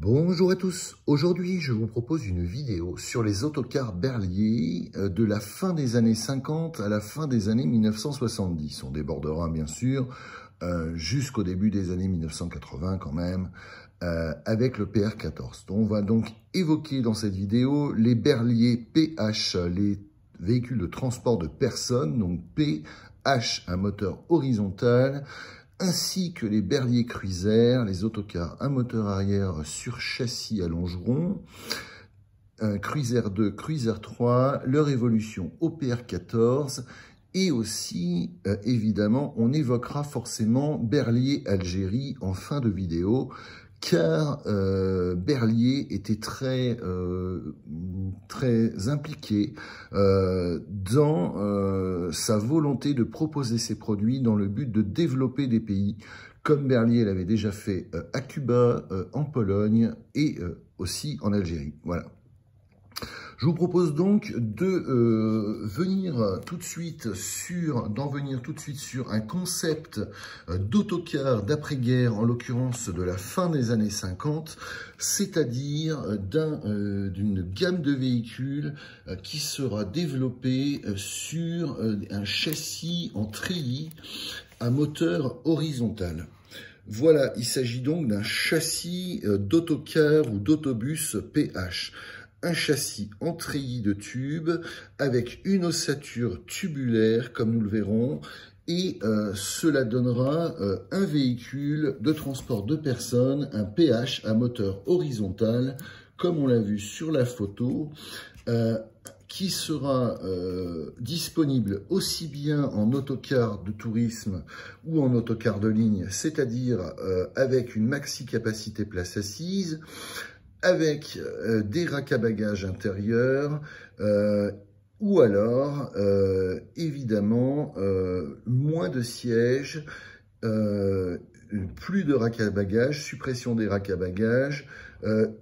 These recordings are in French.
Bonjour à tous, aujourd'hui je vous propose une vidéo sur les autocars Berliet de la fin des années 50 à la fin des années 1970. On débordera bien sûr jusqu'au début des années 1980 quand même, avec le PR14. On va donc évoquer dans cette vidéo les Berliet PH, les véhicules de transport de personnes, donc PH, un moteur horizontal, ainsi que les Berliet Cruiser, les autocars à moteur arrière sur châssis à longeron, Cruiser 2, Cruiser 3, leur évolution au PR14, et aussi, évidemment, on évoquera forcément Berliet Algérie en fin de vidéo, car Berliet était très impliqué dans sa volonté de proposer ses produits dans le but de développer des pays, comme Berliet l'avait déjà fait à Cuba, en Pologne et aussi en Algérie. Voilà. Je vous propose donc d'en venir tout de suite sur un concept d'autocar d'après-guerre, en l'occurrence de la fin des années 50, c'est-à-dire d'une gamme de véhicules qui sera développée sur un châssis en treillis à moteur horizontal. Voilà, il s'agit donc d'un châssis d'autocar ou d'autobus PH. Un châssis en treillis de tube avec une ossature tubulaire, comme nous le verrons, et cela donnera un véhicule de transport de personnes, un PH à moteur horizontal, comme on l'a vu sur la photo, qui sera disponible aussi bien en autocar de tourisme ou en autocar de ligne, c'est-à-dire avec une maxi capacité place assise, avec des racks à bagages intérieurs, ou alors, évidemment, moins de sièges, plus de racks à bagages, suppression des racks à bagages,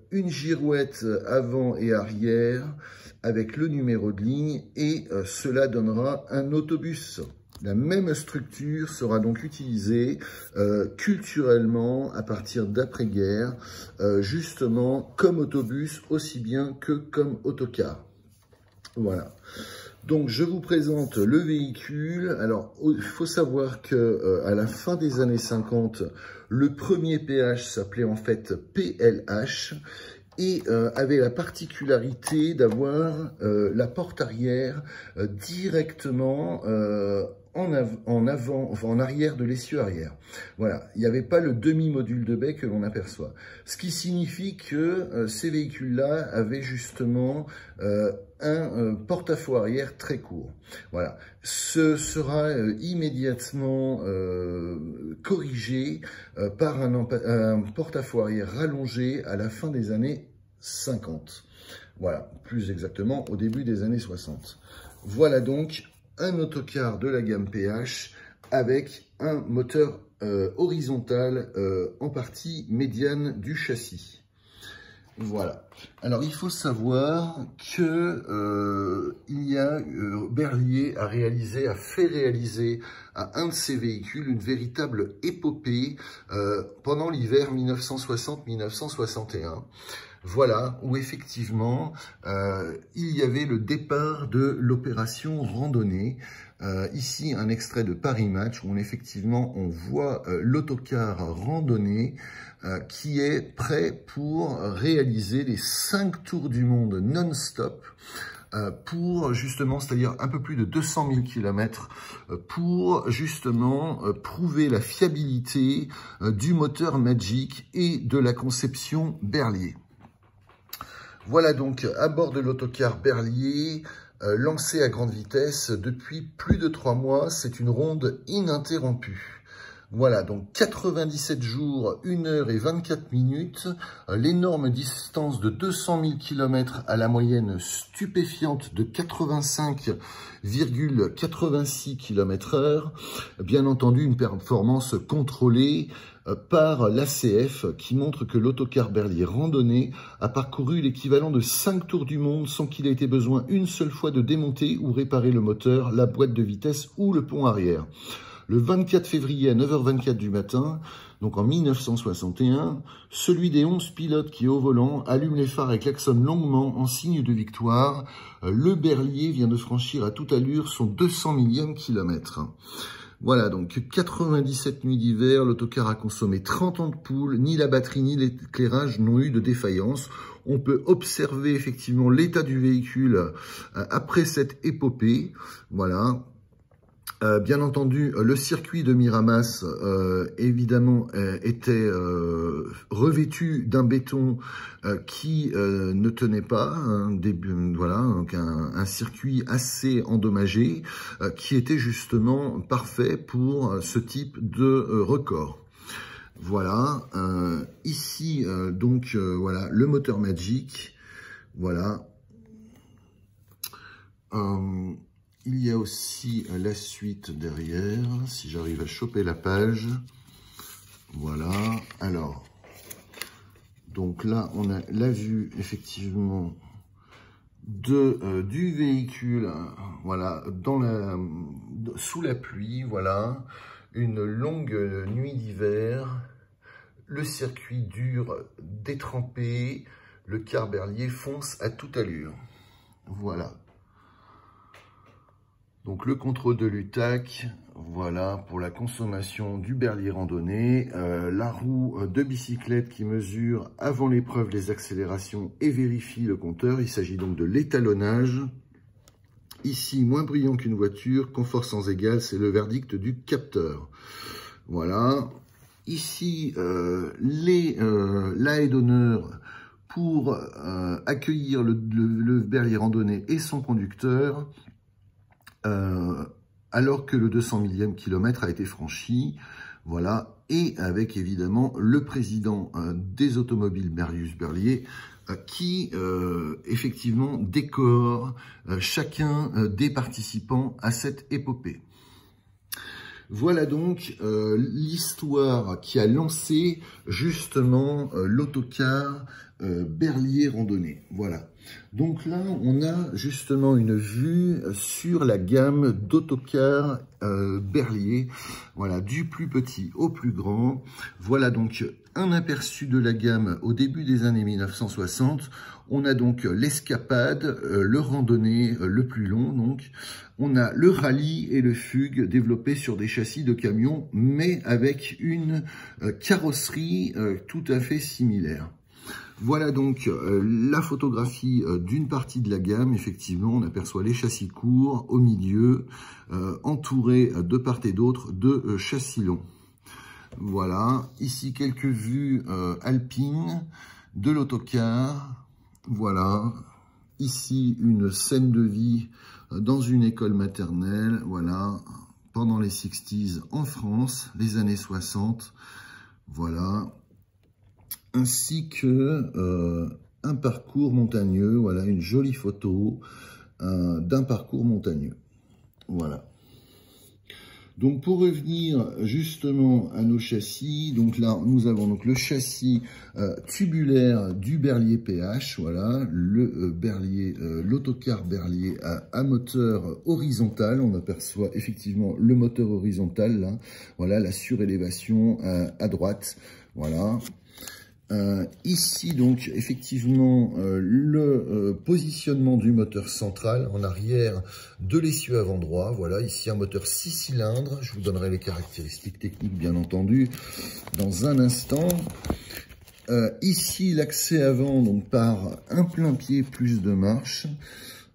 une girouette avant et arrière avec le numéro de ligne, et cela donnera un autobus. La même structure sera donc utilisée culturellement à partir d'après-guerre, justement comme autobus aussi bien que comme autocar. Voilà. Donc je vous présente le véhicule. Alors il faut savoir que à la fin des années 50, le premier PH s'appelait en fait PLH. Et avait la particularité d'avoir la porte arrière directement en arrière de l'essieu arrière. Voilà, il n'y avait pas le demi-module de baie que l'on aperçoit. Ce qui signifie que ces véhicules-là avaient justement un porte-à-faux arrière très court. Voilà, ce sera immédiatement corrigé par un porte-à-faux arrière rallongé à la fin des années 50. Voilà, plus exactement au début des années 60. Voilà donc un autocar de la gamme PH avec un moteur horizontal en partie médiane du châssis. Voilà. Alors, il faut savoir que Berliet a fait réaliser à un de ses véhicules une véritable épopée pendant l'hiver 1960-1961. Voilà, où effectivement, il y avait le départ de l'opération randonnée. Ici, un extrait de Paris Match, où effectivement, on voit l'autocar randonnée qui est prêt pour réaliser les 5 tours du monde non-stop, pour justement, c'est-à-dire un peu plus de 200 000 km, pour justement prouver la fiabilité du moteur Magic et de la conception Berliet. Voilà donc à bord de l'autocar Berliet, lancé à grande vitesse depuis plus de 3 mois. C'est une ronde ininterrompue. Voilà, donc 97 jours, 1 heure et 24 minutes, l'énorme distance de 200 000 km à la moyenne stupéfiante de 85,86 km/h. Bien entendu, une performance contrôlée par l'ACF qui montre que l'autocar Berliet randonnée a parcouru l'équivalent de 5 tours du monde sans qu'il ait été besoin une seule fois de démonter ou réparer le moteur, la boîte de vitesse ou le pont arrière. Le 24 février à 9h24 du matin, donc en 1961, celui des 11 pilotes qui, au volant, allument les phares et klaxonnent longuement en signe de victoire. Le Berlier vient de franchir à toute allure son 200 millième kilomètre. Voilà, donc 97 nuits d'hiver, l'autocar a consommé 30 ampoules, ni la batterie ni l'éclairage n'ont eu de défaillance. On peut observer effectivement l'état du véhicule après cette épopée. Voilà. Bien entendu, le circuit de Miramas, évidemment, était revêtu d'un béton qui ne tenait pas, voilà, donc un circuit assez endommagé, qui était justement parfait pour ce type de record. Voilà, ici, donc, voilà, le moteur Magic, voilà. Il y a aussi la suite derrière, si j'arrive à choper la page. Voilà, alors, donc là, on a la vue, effectivement, du véhicule, voilà, sous la pluie, voilà, une longue nuit d'hiver, le circuit dur, détrempé, le car Berlier fonce à toute allure. Voilà. Donc le contrôle de l'UTAC, voilà, pour la consommation du Berlier randonnée, la roue de bicyclette qui mesure avant l'épreuve les accélérations et vérifie le compteur. Il s'agit donc de l'étalonnage. Ici, moins brillant qu'une voiture, confort sans égal, c'est le verdict du capteur. Voilà. Ici, la haie d'honneur pour accueillir le Berlier randonnée et son conducteur. Alors que le 200 millième kilomètre a été franchi, voilà, et avec évidemment le président des automobiles Marius Berlier qui effectivement décore chacun des participants à cette épopée. Voilà donc l'histoire qui a lancé justement l'autocar Berlier randonnée. Voilà. Donc là, on a justement une vue sur la gamme d'autocars Berlier, voilà, du plus petit au plus grand. Voilà donc un aperçu de la gamme au début des années 1960. On a donc l'escapade, le randonnée le plus long, donc. On a le rallye et le fugue développés sur des châssis de camions, mais avec une carrosserie tout à fait similaire. Voilà donc la photographie d'une partie de la gamme. Effectivement, on aperçoit les châssis courts au milieu, entourés de part et d'autre de châssis longs. Voilà, ici quelques vues alpines de l'autocar. Voilà, ici une scène de vie dans une école maternelle, voilà, pendant les 60s en France, les années 60, voilà. Ainsi que un parcours montagneux, voilà, une jolie photo d'un parcours montagneux. Voilà. Donc pour revenir justement à nos châssis, donc là nous avons donc le châssis tubulaire du Berlier PH, voilà, le Berlier, l'autocar Berlier à moteur horizontal. On aperçoit effectivement le moteur horizontal là, voilà, la surélévation à droite, voilà. Ici donc effectivement le positionnement du moteur central en arrière de l'essieu avant droit, voilà, ici un moteur 6 cylindres, je vous donnerai les caractéristiques techniques bien entendu dans un instant. Ici l'accès avant donc par un plein pied plus de marche,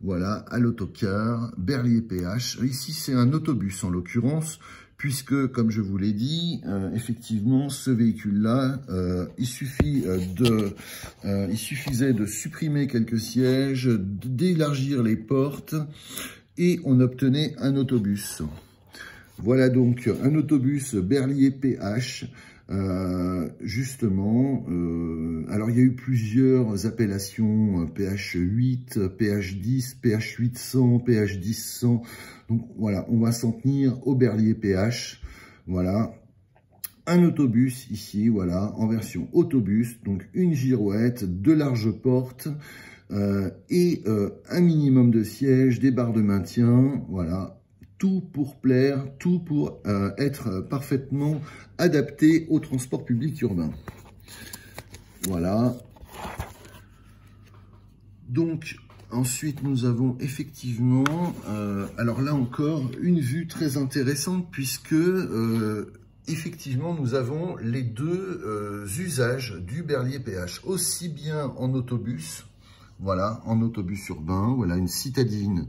voilà, à l'autocar Berlier PH. Ici c'est un autobus en l'occurrence, puisque, comme je vous l'ai dit, effectivement, ce véhicule-là, il suffisait de supprimer quelques sièges, d'élargir les portes, et on obtenait un autobus. Voilà donc un autobus Berlier PH, justement. Alors, il y a eu plusieurs appellations, PH8, PH10, PH800, PH1000. Donc, voilà, on va s'en tenir au Berlier PH. Voilà. Un autobus ici, voilà, en version autobus. Donc, une girouette, de larges portes et un minimum de sièges, des barres de maintien. Voilà. tout pour plaire, tout pour être parfaitement adapté au transport public urbain. Voilà. Donc, ensuite, nous avons effectivement, alors là encore, une vue très intéressante puisque, effectivement, nous avons les deux usages du Berliet PH, aussi bien en autobus, voilà, en autobus urbain, voilà une citadine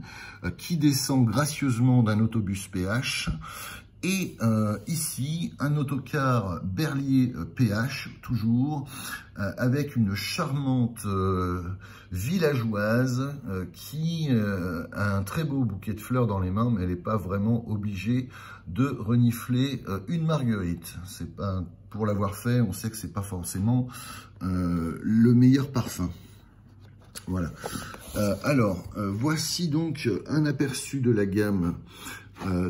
qui descend gracieusement d'un autobus PH, et ici, un autocar Berliet PH, toujours, avec une charmante villageoise qui a un très beau bouquet de fleurs dans les mains, mais elle n'est pas vraiment obligée de renifler une marguerite. C'est pas, pour l'avoir fait, on sait que c'est pas forcément le meilleur parfum. Voilà. Voici donc un aperçu de la gamme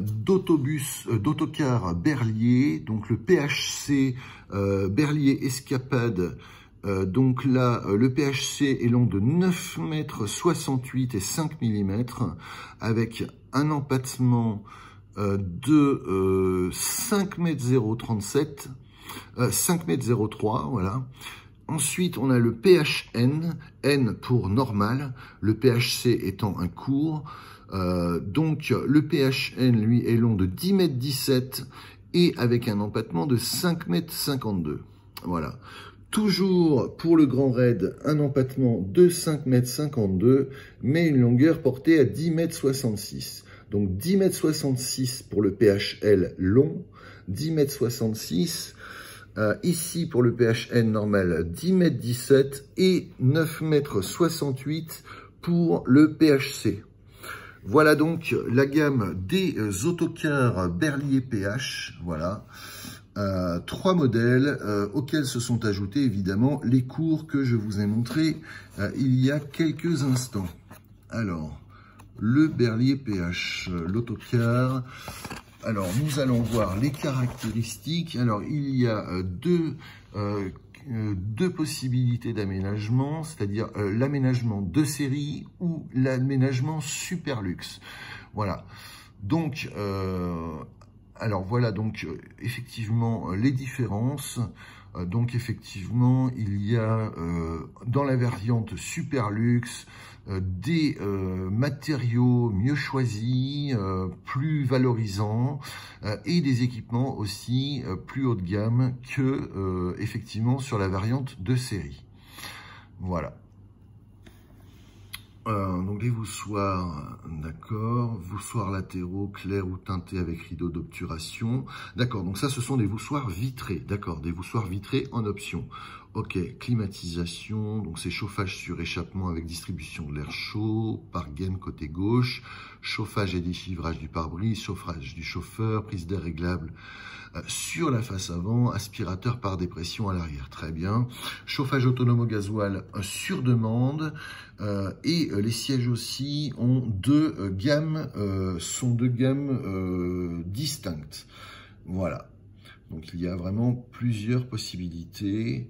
d'autocars Berliet, donc le PHC Berliet Escapade. Donc là, le PHC est long de 9,68 m et 5 mm, avec un empattement de 5,037 m, 5,03 m, voilà. Ensuite, on a le PHN, N pour normal, le PHC étant un court. Donc, le PHN, lui, est long de 10,17 m et avec un empattement de 5,52 m. Voilà. Toujours pour le Grand Raid, un empattement de 5,52 m, mais une longueur portée à 10,66 m. Donc, 10,66 m pour le PHL long, 10,66 m. Ici, pour le PHN normal, 10,17 m et 9,68 m pour le PHC. Voilà donc la gamme des autocars Berliet PH. Voilà. 3 modèles auxquels se sont ajoutés évidemment les cours que je vous ai montrés il y a quelques instants. Alors, le Berliet PH, l'autocar. Alors, nous allons voir les caractéristiques. Alors, il y a deux possibilités d'aménagement, c'est-à-dire l'aménagement de série ou l'aménagement super luxe. Voilà. Donc, effectivement, les différences. Donc, effectivement, il y a dans la variante super luxe des matériaux mieux choisis, plus valorisants et des équipements aussi plus haut de gamme que effectivement sur la variante de série. Voilà. Donc les voussoirs, d'accord, voussoirs latéraux clairs ou teintés avec rideau d'obturation, d'accord, donc ça ce sont des voussoirs vitrés, d'accord, des voussoirs vitrés en option. Ok, climatisation, donc c'est chauffage sur échappement avec distribution de l'air chaud, par gaine côté gauche, chauffage et déchiffrage du pare-brise, chauffage du chauffeur, prise d'air réglable sur la face avant, aspirateur par dépression à l'arrière, très bien. Chauffage autonome au gasoil sur demande et les sièges aussi ont deux gammes, distinctes. Voilà, donc il y a vraiment plusieurs possibilités.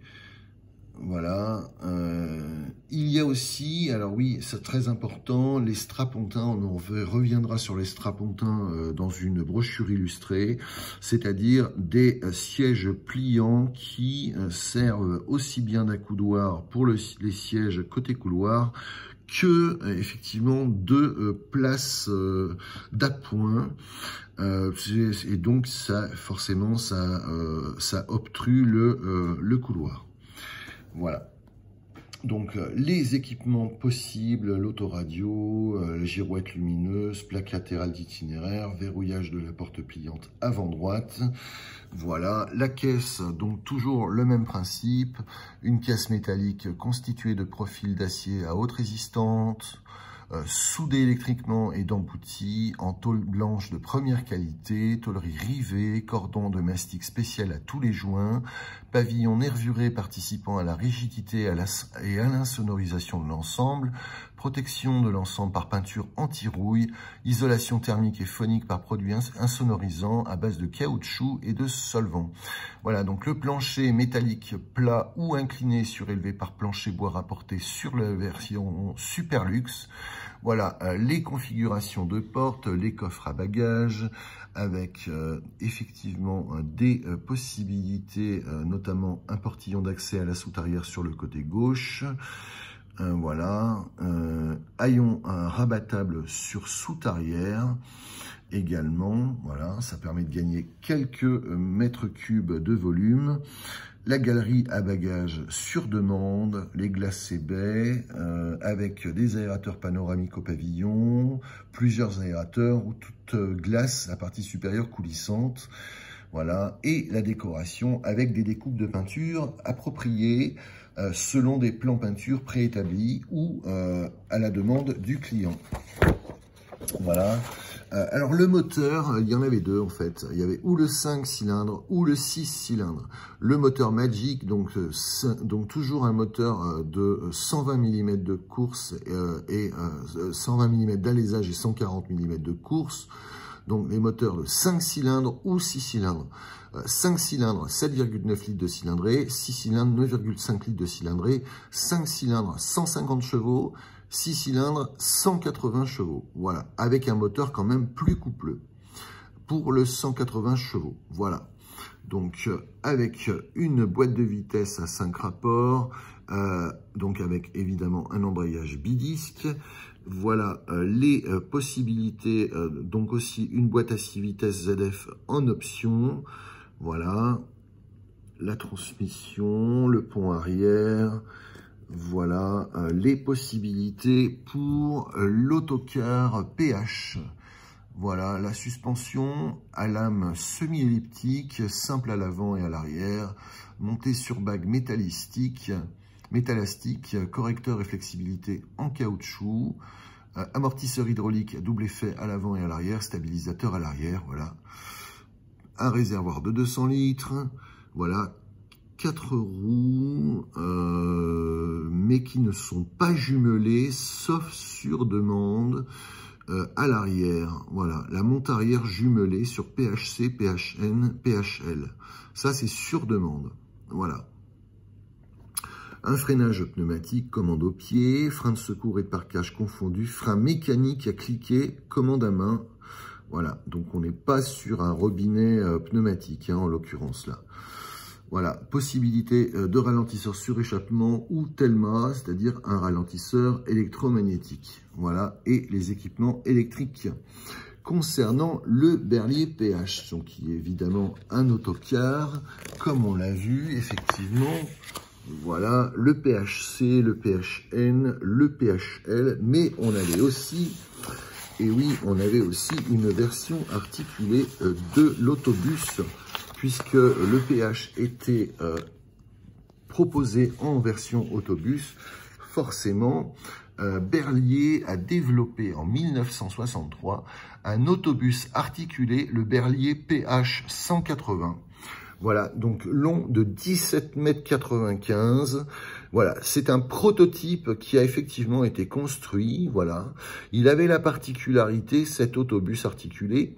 Voilà, il y a aussi, alors oui, c'est très important, les strapontins, on reviendra sur les strapontins dans une brochure illustrée, c'est-à-dire des sièges pliants qui servent aussi bien d'accoudoir pour les sièges côté couloir que effectivement de places d'appoint. Et donc ça, forcément, ça obstrue le couloir. Voilà, donc les équipements possibles, l'autoradio, la girouette lumineuse, plaque latérale d'itinéraire, verrouillage de la porte pliante avant droite. Voilà, la caisse, donc toujours le même principe, une caisse métallique constituée de profils d'acier à haute résistance, soudé électriquement et d'embouti en tôle blanche de première qualité, tôlerie rivée, cordon de mastic spécial à tous les joints, pavillon nervuré participant à la rigidité et à l'insonorisation de l'ensemble, protection de l'ensemble par peinture anti-rouille, isolation thermique et phonique par produit insonorisant à base de caoutchouc et de solvant. Voilà, donc le plancher métallique plat ou incliné surélevé par plancher bois rapporté sur la version Super Luxe. Voilà, les configurations de portes, les coffres à bagages, avec effectivement des possibilités, notamment un portillon d'accès à la soute arrière sur le côté gauche. Voilà, haillon rabattable sur soute arrière également. Voilà, ça permet de gagner quelques mètres cubes de volume. La galerie à bagages sur demande, les glaces et baies, avec des aérateurs panoramiques au pavillon, plusieurs aérateurs ou toute glace, la partie supérieure coulissante. Voilà, et la décoration avec des découpes de peinture appropriées selon des plans peinture préétablis ou à la demande du client. Voilà. Alors le moteur, il y en avait deux en fait. Il y avait ou le 5 cylindres ou le 6 cylindres. Le moteur Magic, donc toujours un moteur de 120 mm de course et 120 mm d'alésage et 140 mm de course. Donc les moteurs de 5 cylindres ou 6 cylindres. 5 cylindres, 7,9 litres de cylindrée, 6 cylindres, 9,5 litres de cylindrée, 5 cylindres, 150 chevaux, 6 cylindres, 180 chevaux. Voilà, avec un moteur quand même plus coupleux pour le 180 chevaux. Voilà, donc avec une boîte de vitesse à 5 rapports, donc avec évidemment un embrayage bidisque. Voilà les possibilités, donc aussi une boîte à 6 vitesses ZF en option. Voilà, la transmission, le pont arrière. Voilà les possibilités pour l'autocar PH. Voilà la suspension à lame semi-elliptique, simple à l'avant et à l'arrière, montée sur bague métallastique, correcteur et flexibilité en caoutchouc, amortisseur hydraulique à double effet à l'avant et à l'arrière, stabilisateur à l'arrière, voilà. Un réservoir de 200 litres, voilà. 4 roues, mais qui ne sont pas jumelées, sauf sur demande, à l'arrière. Voilà, la monte arrière jumelée sur PHC, PHN, PHL. Ça, c'est sur demande. Voilà. Un freinage pneumatique, commande au pied, frein de secours et de parquage confondus, frein mécanique à cliquer, commande à main. Voilà, donc on n'est pas sur un robinet pneumatique, hein, en l'occurrence là. Voilà, possibilité de ralentisseur sur échappement ou TELMA, c'est-à-dire un ralentisseur électromagnétique. Voilà, et les équipements électriques. Concernant le Berlier PH, donc qui est évidemment un autocar, comme on l'a vu, effectivement, voilà, le PHC, le PHN, le PHL, mais on avait aussi, et oui, on avait aussi une version articulée de l'autobus, puisque le PH était proposé en version autobus. Forcément, Berlier a développé en 1963 un autobus articulé, le Berlier PH 180. Voilà, donc long de 17,95 m. Voilà, c'est un prototype qui a effectivement été construit. Voilà, il avait la particularité, cet autobus articulé,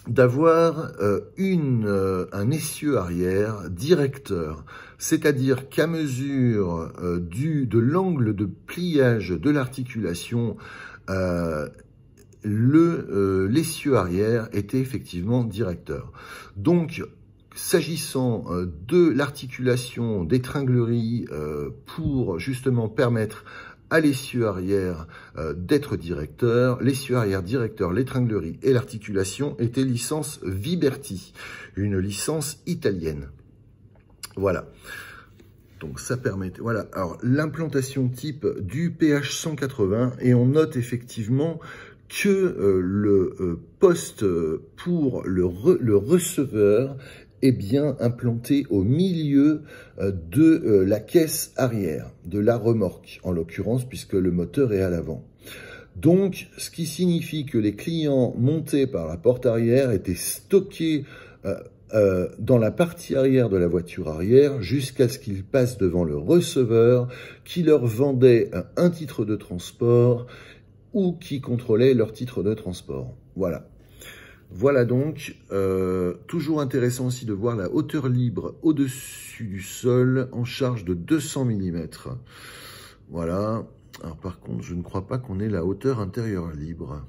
d'avoir un essieu arrière directeur, c'est-à-dire qu'à mesure de l'angle de pliage de l'articulation, l'essieu arrière était effectivement directeur. Donc, s'agissant de l'articulation des tringleries pour justement permettre à l'essieu arrière d'être directeur, l'essieu arrière directeur, l'étranglerie et l'articulation étaient licence Viberti, une licence italienne. Voilà. Donc ça permet, voilà, alors l'implantation type du PH 180, et on note effectivement que le poste pour le receveur est bien implanté au milieu de la caisse arrière, de la remorque en l'occurrence, puisque le moteur est à l'avant. Donc, ce qui signifie que les clients montés par la porte arrière étaient stockés dans la partie arrière de la voiture arrière jusqu'à ce qu'ils passent devant le receveur qui leur vendait un titre de transport ou qui contrôlait leur titre de transport. Voilà. Voilà donc, toujours intéressant aussi de voir la hauteur libre au-dessus du sol en charge de 200 mm. Voilà. Alors par contre, je ne crois pas qu'on ait la hauteur intérieure libre.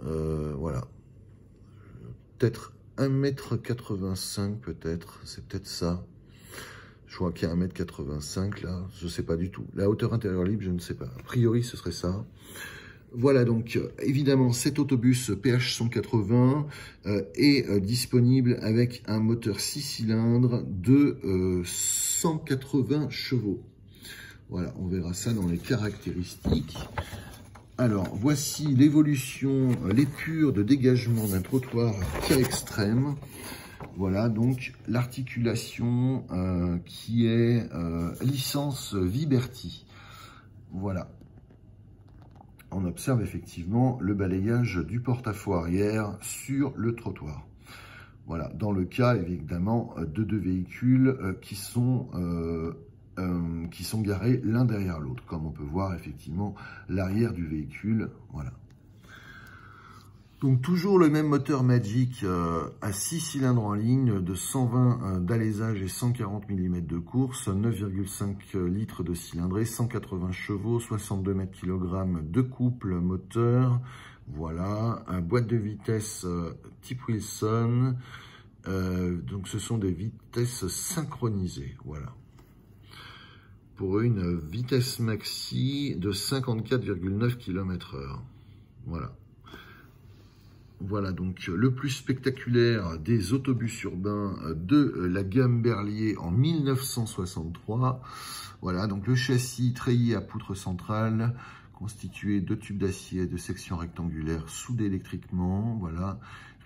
Voilà. Peut-être 1,85 m peut-être, c'est peut-être ça. Je vois qu'il y a 1,85 m là, je ne sais pas du tout. La hauteur intérieure libre, je ne sais pas. A priori, ce serait ça. Voilà donc, évidemment, cet autobus PH 180 est disponible avec un moteur 6 cylindres de 180 chevaux. Voilà, on verra ça dans les caractéristiques. Alors, voici l'évolution, l'épure de dégagement d'un trottoir cas extrême. Voilà, donc l'articulation qui est licence Viberti. Voilà. On observe effectivement le balayage du porte-à-faux arrière sur le trottoir. Voilà, dans le cas évidemment de deux véhicules qui sont garés l'un derrière l'autre, comme on peut voir effectivement l'arrière du véhicule. Voilà. Donc toujours le même moteur Magic à 6 cylindres en ligne de 120 d'alésage et 140 mm de course, 9,5 litres de cylindrée, 180 chevaux, 62 m/kg de couple moteur. Voilà, un boîte de vitesse type Wilson. Donc ce sont des vitesses synchronisées. Voilà. Pour une vitesse maxi de 54,9 km/h. Voilà. Voilà donc le plus spectaculaire des autobus urbains de la gamme Berliet en 1963. Voilà, donc le châssis treillis à poutre centrale, constitué de tubes d'acier et de sections rectangulaires soudées électriquement. Voilà,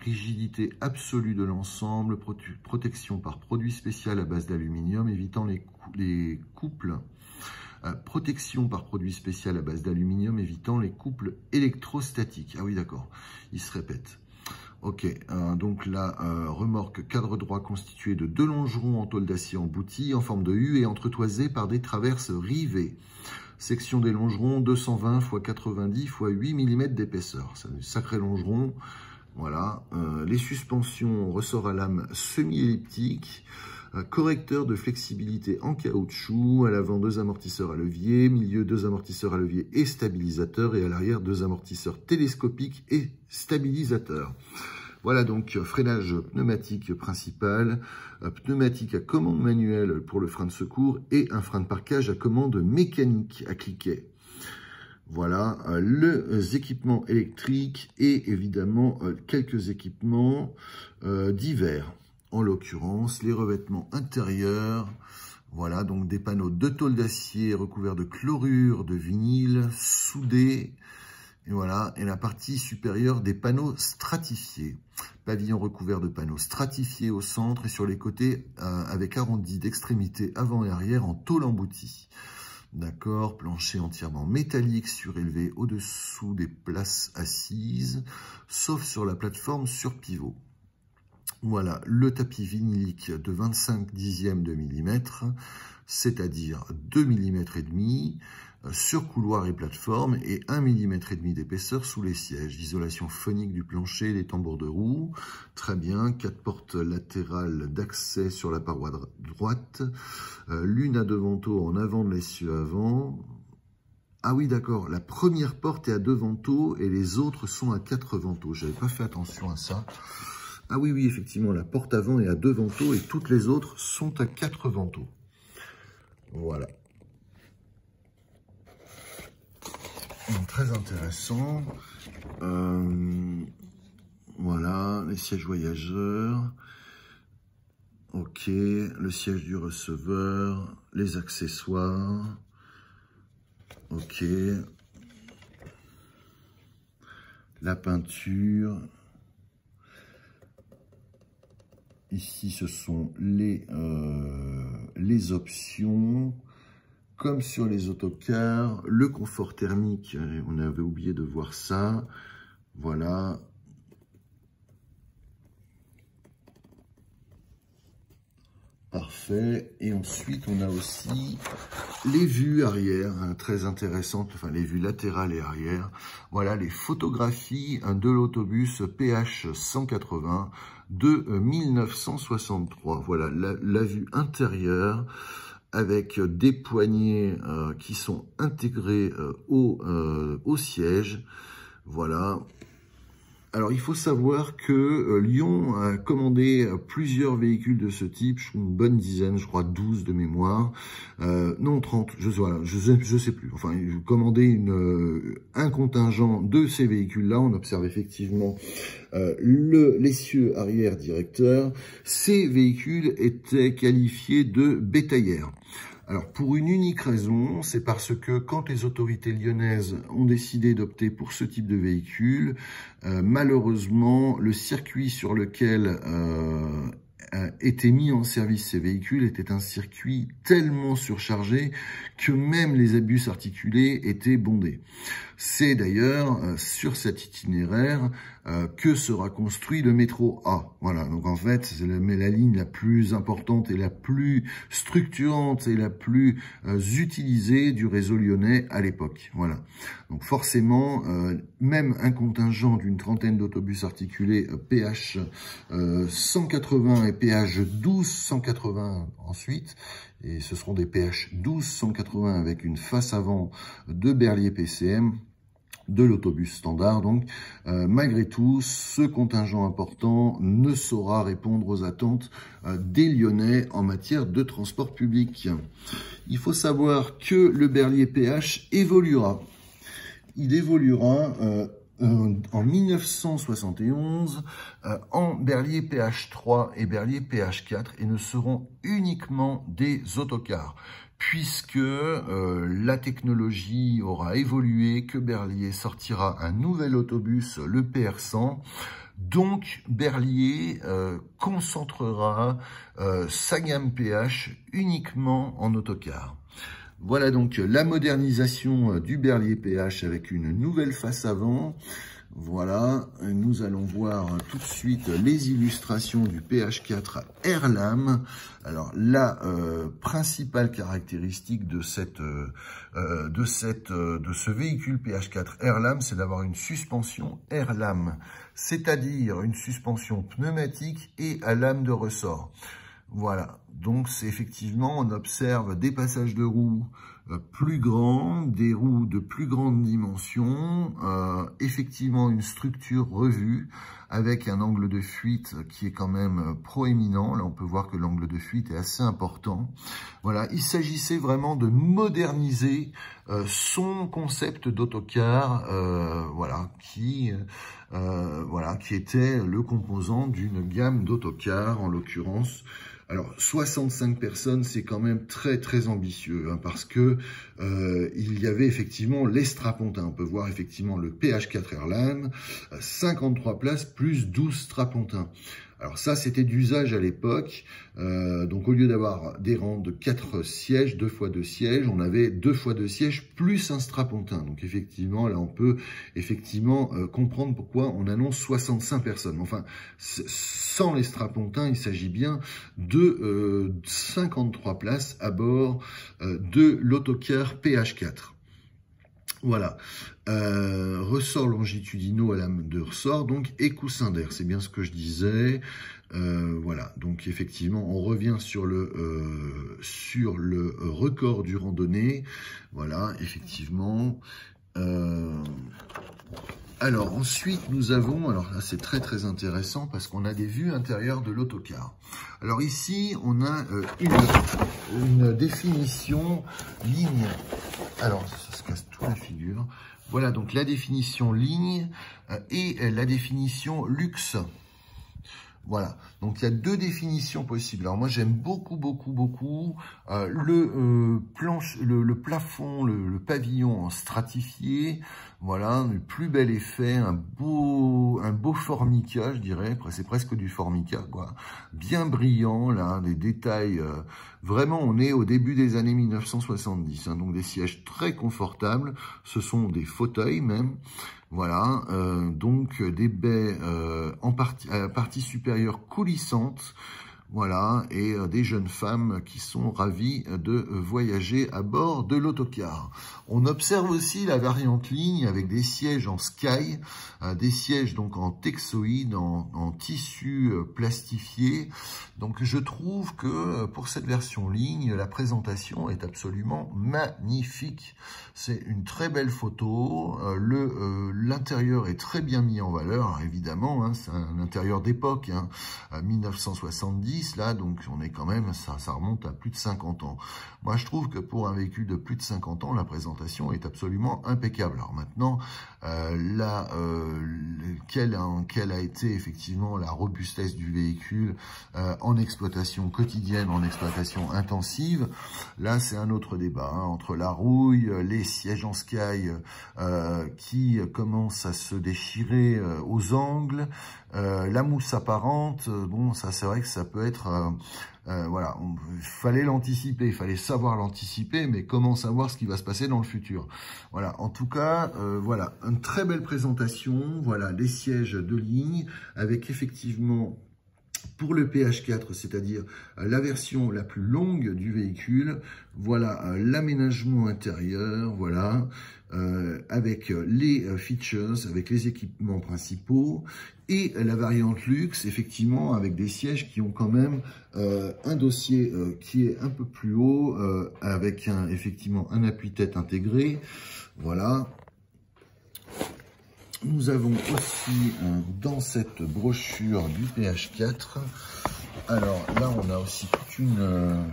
rigidité absolue de l'ensemble, protection par produit spécial à base d'aluminium, évitant les couples. Protection par produit spécial à base d'aluminium, évitant les couples électrostatiques. Ah oui, d'accord, il se répète. Ok, donc la remorque cadre droit constituée de 2 longerons en tôle d'acier emboutis en forme de U et entretoisés par des traverses rivées. Section des longerons 220 x 90 x 8 mm d'épaisseur. C'est un sacré longeron. Voilà, les suspensions ressort à lame semi-elliptique. Correcteur de flexibilité en caoutchouc, à l'avant 2 amortisseurs à levier, milieu 2 amortisseurs à levier et stabilisateur, et à l'arrière 2 amortisseurs télescopiques et stabilisateurs. Voilà donc freinage pneumatique principal, pneumatique à commande manuelle pour le frein de secours et un frein de parquage à commande mécanique à cliquet. Voilà, les équipements électriques et évidemment quelques équipements divers. En l'occurrence, les revêtements intérieurs, voilà, donc des panneaux de tôle d'acier recouverts de chlorure de vinyle, soudés, et voilà, et la partie supérieure des panneaux stratifiés. Pavillon recouvert de panneaux stratifiés au centre et sur les côtés avec arrondi d'extrémité avant et arrière en tôle emboutie. D'accord, plancher entièrement métallique surélevé au-dessous des places assises, sauf sur la plateforme sur pivot. Voilà, le tapis vinylique de 25/10 de millimètre, c'est-à-dire 2 mm et demi sur couloir et plateforme et 1 mm et demi d'épaisseur sous les sièges. Isolation phonique du plancher, les tambours de roue, très bien. 4 portes latérales d'accès sur la paroi droite, l'une à 2 vantaux en avant de l'essieu avant. Ah oui, d'accord, la première porte est à 2 vantaux et les autres sont à 4 vantaux. J'avais pas fait attention à ça. Ah oui, oui, effectivement, la porte avant est à 2 vantaux et toutes les autres sont à 4 vantaux. Voilà. Donc, très intéressant. Voilà, les sièges voyageurs. Ok, le siège du receveur, les accessoires. Ok. La peinture. Ici, ce sont les options. Comme sur les autocars, le confort thermique, on avait oublié de voir ça. Voilà. parfait. Et ensuite, on a aussi les vues arrière, hein, très intéressantes, enfin les vues latérales et arrière. Voilà les photographies de l'autobus PH 180 de 1963. Voilà la vue intérieure avec des poignées qui sont intégrées au siège. Voilà. Alors, il faut savoir que Lyon a commandé plusieurs véhicules de ce type, une bonne dizaine, je crois 12 de mémoire, non 30, je sais plus. Enfin, ils ont commandé un contingent de ces véhicules-là. On observe effectivement l'essieu arrière directeur. Ces véhicules étaient qualifiés de bétaillères. Alors, pour une unique raison, c'est parce que quand les autorités lyonnaises ont décidé d'opter pour ce type de véhicule, malheureusement, le circuit sur lequel étaient mis en service ces véhicules était un circuit tellement surchargé que même les bus articulés étaient bondés. C'est d'ailleurs sur cet itinéraire que sera construit le métro A. Voilà, donc en fait, c'est la ligne la plus importante et la plus structurante et la plus utilisée du réseau lyonnais à l'époque. Voilà, donc forcément, même un contingent d'une trentaine d'autobus articulés PH 180 et PH 1280 ensuite, et ce seront des PH 1280 avec une face avant de Berliet PCM, de l'autobus standard. Donc, malgré tout, ce contingent important ne saura répondre aux attentes des Lyonnais en matière de transport public. Il faut savoir que le Berliet PH évoluera. Il évoluera en 1971 en Berliet PH3 et Berliet PH4 et ne seront uniquement des autocars, puisque la technologie aura évolué, que Berliet sortira un nouvel autobus, le PR100. Donc, Berliet concentrera sa gamme PH uniquement en autocar. Voilà donc la modernisation du Berliet PH avec une nouvelle face avant. Voilà, nous allons voir tout de suite les illustrations du PH4 Airlam. Alors, la principale caractéristique de ce véhicule PH4 Airlam, c'est d'avoir une suspension Airlam, c'est-à-dire une suspension pneumatique et à lame de ressort. Voilà, donc c'est effectivement, on observe des passages de roues plus grands, des roues de plus grande dimension, effectivement une structure revue avec un angle de fuite qui est quand même proéminent. Là, on peut voir que l'angle de fuite est assez important. Voilà, il s'agissait vraiment de moderniser son concept d'autocar, voilà, qui était le composant d'une gamme d'autocars, en l'occurrence. Alors, 65 personnes, c'est quand même très, très ambitieux, hein, parce que il y avait effectivement les strapontins. On peut voir effectivement le PH4 Airlam, 53 places plus 12 strapontins. Alors ça, c'était d'usage à l'époque. Donc, au lieu d'avoir des rangs de 4 sièges, 2 fois 2 sièges, on avait 2 fois 2 sièges plus un strapontin. Donc, effectivement, là, on peut effectivement comprendre pourquoi on annonce 65 personnes. Enfin, sans les strapontins, il s'agit bien de 53 places à bord de l'autocar PH4. Voilà, ressorts longitudinaux à lame de ressort, donc, et coussin d'air, c'est bien ce que je disais. Voilà, donc effectivement, on revient sur le record du randonnée. Voilà, effectivement. Alors ensuite, nous avons, alors là c'est très très intéressant parce qu'on a des vues intérieures de l'autocar. Alors ici, on a une définition ligne. Alors, ça se casse toute la figure. Voilà, donc la définition ligne et la définition luxe. Voilà, donc il y a deux définitions possibles. Alors moi j'aime beaucoup le plafond, le pavillon en stratifié. Voilà, le plus bel effet, un beau formica, je dirais, c'est presque du formica, quoi. Bien brillant, là, des détails. Vraiment, on est au début des années 1970, hein, donc des sièges très confortables. Ce sont des fauteuils même. Voilà, donc des baies à la partie supérieure coulissantes. voilà, et des jeunes femmes qui sont ravies de voyager à bord de l'autocar. On observe aussi la variante ligne avec des sièges en sky, des sièges donc en texoïde, en tissu plastifié. Donc je trouve que pour cette version ligne, la présentation est absolument magnifique. C'est une très belle photo, l'intérieur est très bien mis en valeur, alors évidemment, hein, c'est un intérieur d'époque, hein, 1970, là, donc on est quand même, ça remonte à plus de 50 ans. Moi, je trouve que pour un véhicule de plus de 50 ans, la présentation est absolument impeccable. Alors maintenant, quelle a été effectivement la robustesse du véhicule en exploitation quotidienne, en exploitation intensive, là, c'est un autre débat, hein, entre la rouille, les sièges en sky qui commencent à se déchirer aux angles, la mousse apparente, bon, ça c'est vrai que ça peut être... voilà, il fallait l'anticiper, il fallait savoir l'anticiper, mais comment savoir ce qui va se passer dans le futur? Voilà, en tout cas, voilà, une très belle présentation, voilà, les sièges de ligne, avec effectivement... Pour le PH4, c'est-à-dire la version la plus longue du véhicule, voilà l'aménagement intérieur, voilà, avec les features, avec les équipements principaux, et la variante luxe, effectivement, avec des sièges qui ont quand même un dossier qui est un peu plus haut, avec effectivement un appui-tête intégré, voilà. Nous avons aussi dans cette brochure du PH4, alors là on a aussi toute une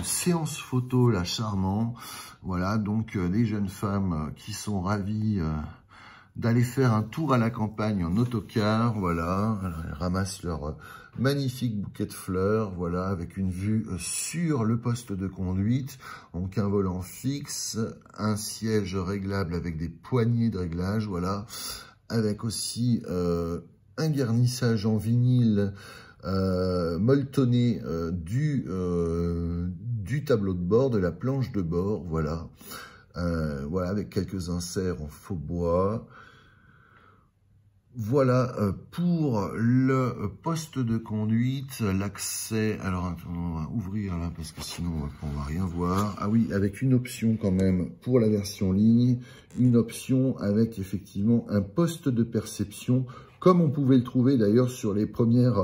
séance photo là charmant, voilà, donc des jeunes femmes qui sont ravies d'aller faire un tour à la campagne en autocar, voilà, elles ramassent leur magnifique bouquet de fleurs, voilà, avec une vue sur le poste de conduite, donc un volant fixe, un siège réglable avec des poignées de réglage, voilà, avec aussi un garnissage en vinyle molletonné du tableau de bord, de la planche de bord, voilà, voilà, avec quelques inserts en faux bois. Voilà pour le poste de conduite, l'accès, alors attends, on va ouvrir là parce que sinon on va rien voir. Ah oui, avec une option quand même pour la version ligne, une option avec effectivement un poste de perception, comme on pouvait le trouver d'ailleurs sur les premières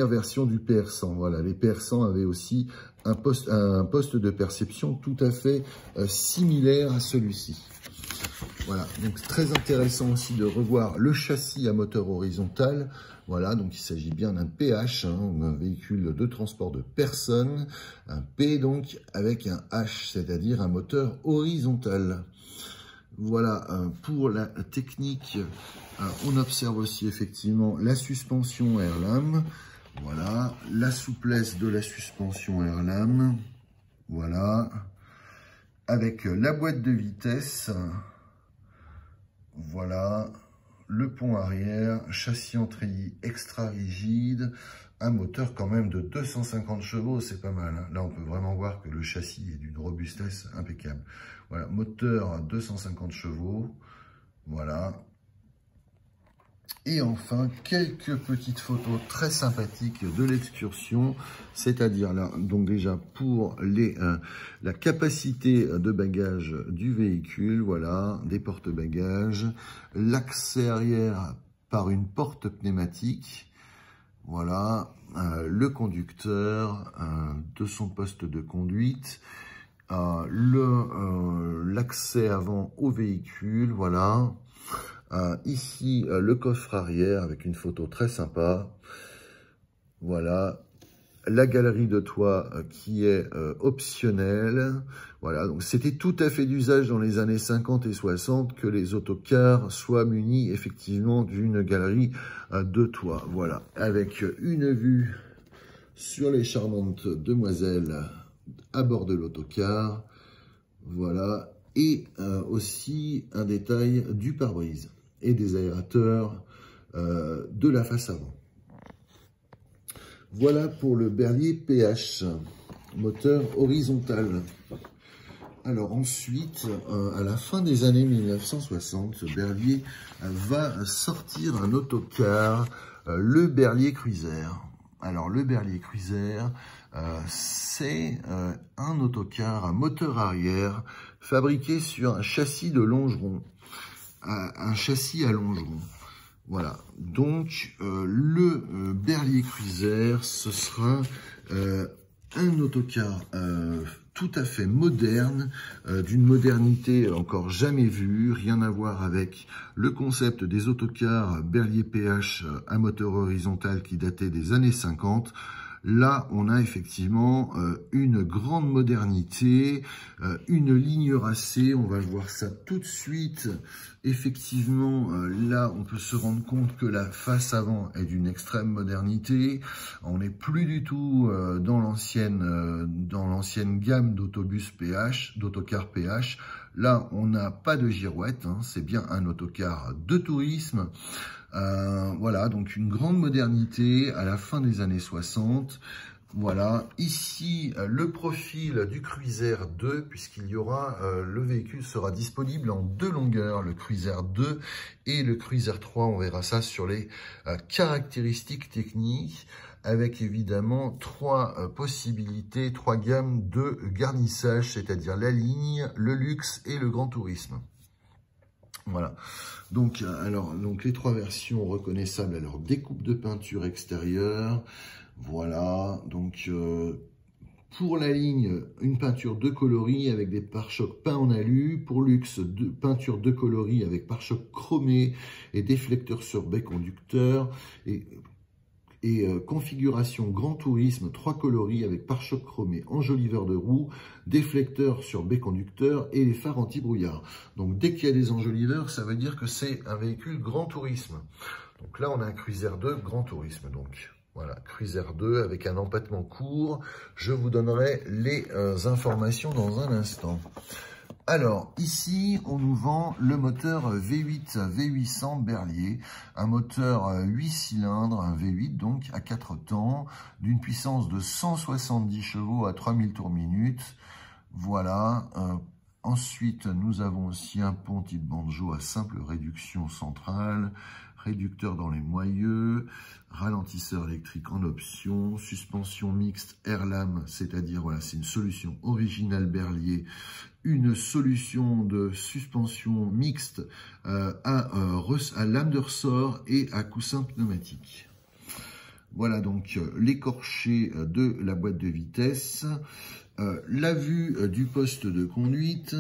versions du PR100. Voilà, les PR100 avaient aussi un poste de perception tout à fait similaire à celui-ci. Voilà, donc très intéressant aussi de revoir le châssis à moteur horizontal. Voilà, donc il s'agit bien d'un PH, hein, un véhicule de transport de personnes, un P donc avec un H, c'est-à-dire un moteur horizontal. Voilà, pour la technique, on observe aussi effectivement la suspension air-lame. Voilà, la souplesse de la suspension air-lame. Voilà, avec la boîte de vitesse. Voilà, le pont arrière, châssis en treillis extra rigide, un moteur quand même de 250 chevaux, c'est pas mal. Hein. Là, on peut vraiment voir que le châssis est d'une robustesse impeccable. Voilà, moteur à 250 chevaux, voilà. Et enfin, quelques petites photos très sympathiques de l'excursion, c'est-à-dire là, donc déjà pour la capacité de bagages du véhicule, voilà, des porte-bagages, l'accès arrière par une porte pneumatique, voilà, le conducteur de son poste de conduite, l'accès avant au véhicule, voilà. Ici, le coffre arrière avec une photo très sympa. Voilà. La galerie de toit qui est optionnelle. Voilà. Donc, c'était tout à fait d'usage dans les années 50 et 60 que les autocars soient munis effectivement d'une galerie de toit. Voilà. Avec une vue sur les charmantes demoiselles à bord de l'autocar. Voilà. Et aussi un détail du pare-brise et des aérateurs de la face avant. Voilà pour le Berlier PH, moteur horizontal. Alors ensuite, à la fin des années 1960, Berlier va sortir un autocar le Berlier Cruiser. Alors, le Berlier Cruiser, c'est un autocar à moteur arrière fabriqué sur un châssis de longeron, un châssis à longeron. Voilà, donc le Berlier Cruiser, ce sera un autocar tout à fait moderne, d'une modernité encore jamais vue, rien à voir avec le concept des autocars Berlier PH à moteur horizontal qui datait des années 50. Là, on a effectivement une grande modernité, une ligne racée, on va voir ça tout de suite. Effectivement, là, on peut se rendre compte que la face avant est d'une extrême modernité. On n'est plus du tout dans l'ancienne gamme d'autobus PH, d'autocars PH. Là, on n'a pas de girouette, hein, c'est bien un autocar de tourisme. Voilà, donc une grande modernité à la fin des années 60. Voilà, ici le profil du Cruiser 2, puisqu'il y aura, le véhicule sera disponible en 2 longueurs, le Cruiser 2 et le Cruiser 3. On verra ça sur les caractéristiques techniques, avec évidemment 3 possibilités, 3 gammes de garnissage, c'est-à-dire la ligne, le luxe et le grand tourisme. Voilà, donc les 3 versions reconnaissables à leur découpe de peinture extérieure. Voilà, donc pour la ligne, une peinture de coloris avec des pare-chocs peints en alu. Pour luxe, peinture de coloris avec pare-chocs chromés et déflecteurs sur baie conducteur. Et configuration grand tourisme, 3 coloris avec pare-choc chromé, enjoliveur de roues, déflecteurs sur baie conducteur et les phares anti-brouillard. Donc dès qu'il y a des enjoliveurs, ça veut dire que c'est un véhicule grand tourisme. Donc là, on a un Cruiser 2 grand tourisme. Donc voilà, Cruiser 2 avec un empattement court. Je vous donnerai les informations dans un instant. Alors, ici, on nous vend le moteur V8 V800 Berlier, un moteur 8 cylindres, un V8 donc à 4 temps, d'une puissance de 170 chevaux à 3000 tours minute. Voilà. Ensuite, nous avons aussi un pont type banjo à simple réduction centrale, réducteur dans les moyeux, ralentisseur électrique en option, suspension mixte air-lame, c'est-à-dire, voilà, c'est une solution originale Berlier, une solution de suspension mixte à lame de ressort et à coussin pneumatique. Voilà donc l'écorché de la boîte de vitesse, la vue du poste de conduite.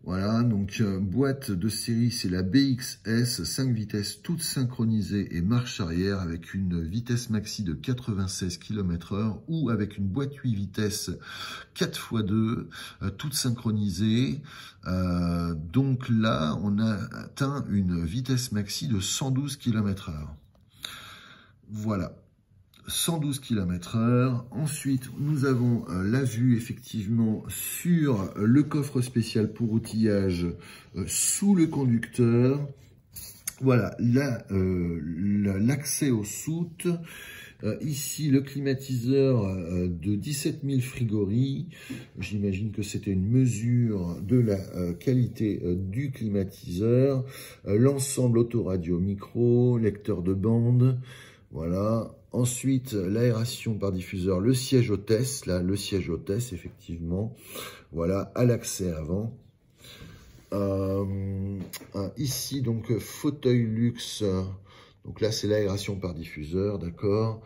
Voilà, donc boîte de série, c'est la BXS, 5 vitesses toutes synchronisées et marche arrière avec une vitesse maxi de 96 km/h ou avec une boîte 8 vitesses 4x2, toutes synchronisées. Donc là, on a atteint une vitesse maxi de 112 km/h. Voilà. 112 km/h. Ensuite, nous avons la vue effectivement sur le coffre spécial pour outillage sous le conducteur. Voilà, là, l'accès aux soutes. Ici, le climatiseur de 17 000 frigories. J'imagine que c'était une mesure de la qualité du climatiseur. L'ensemble autoradio micro, lecteur de bande. Voilà. Ensuite, l'aération par diffuseur, le siège hôtesse, là, le siège hôtesse, effectivement, voilà, à l'accès avant. Ici, donc, fauteuil luxe, donc là, c'est l'aération par diffuseur, d'accord.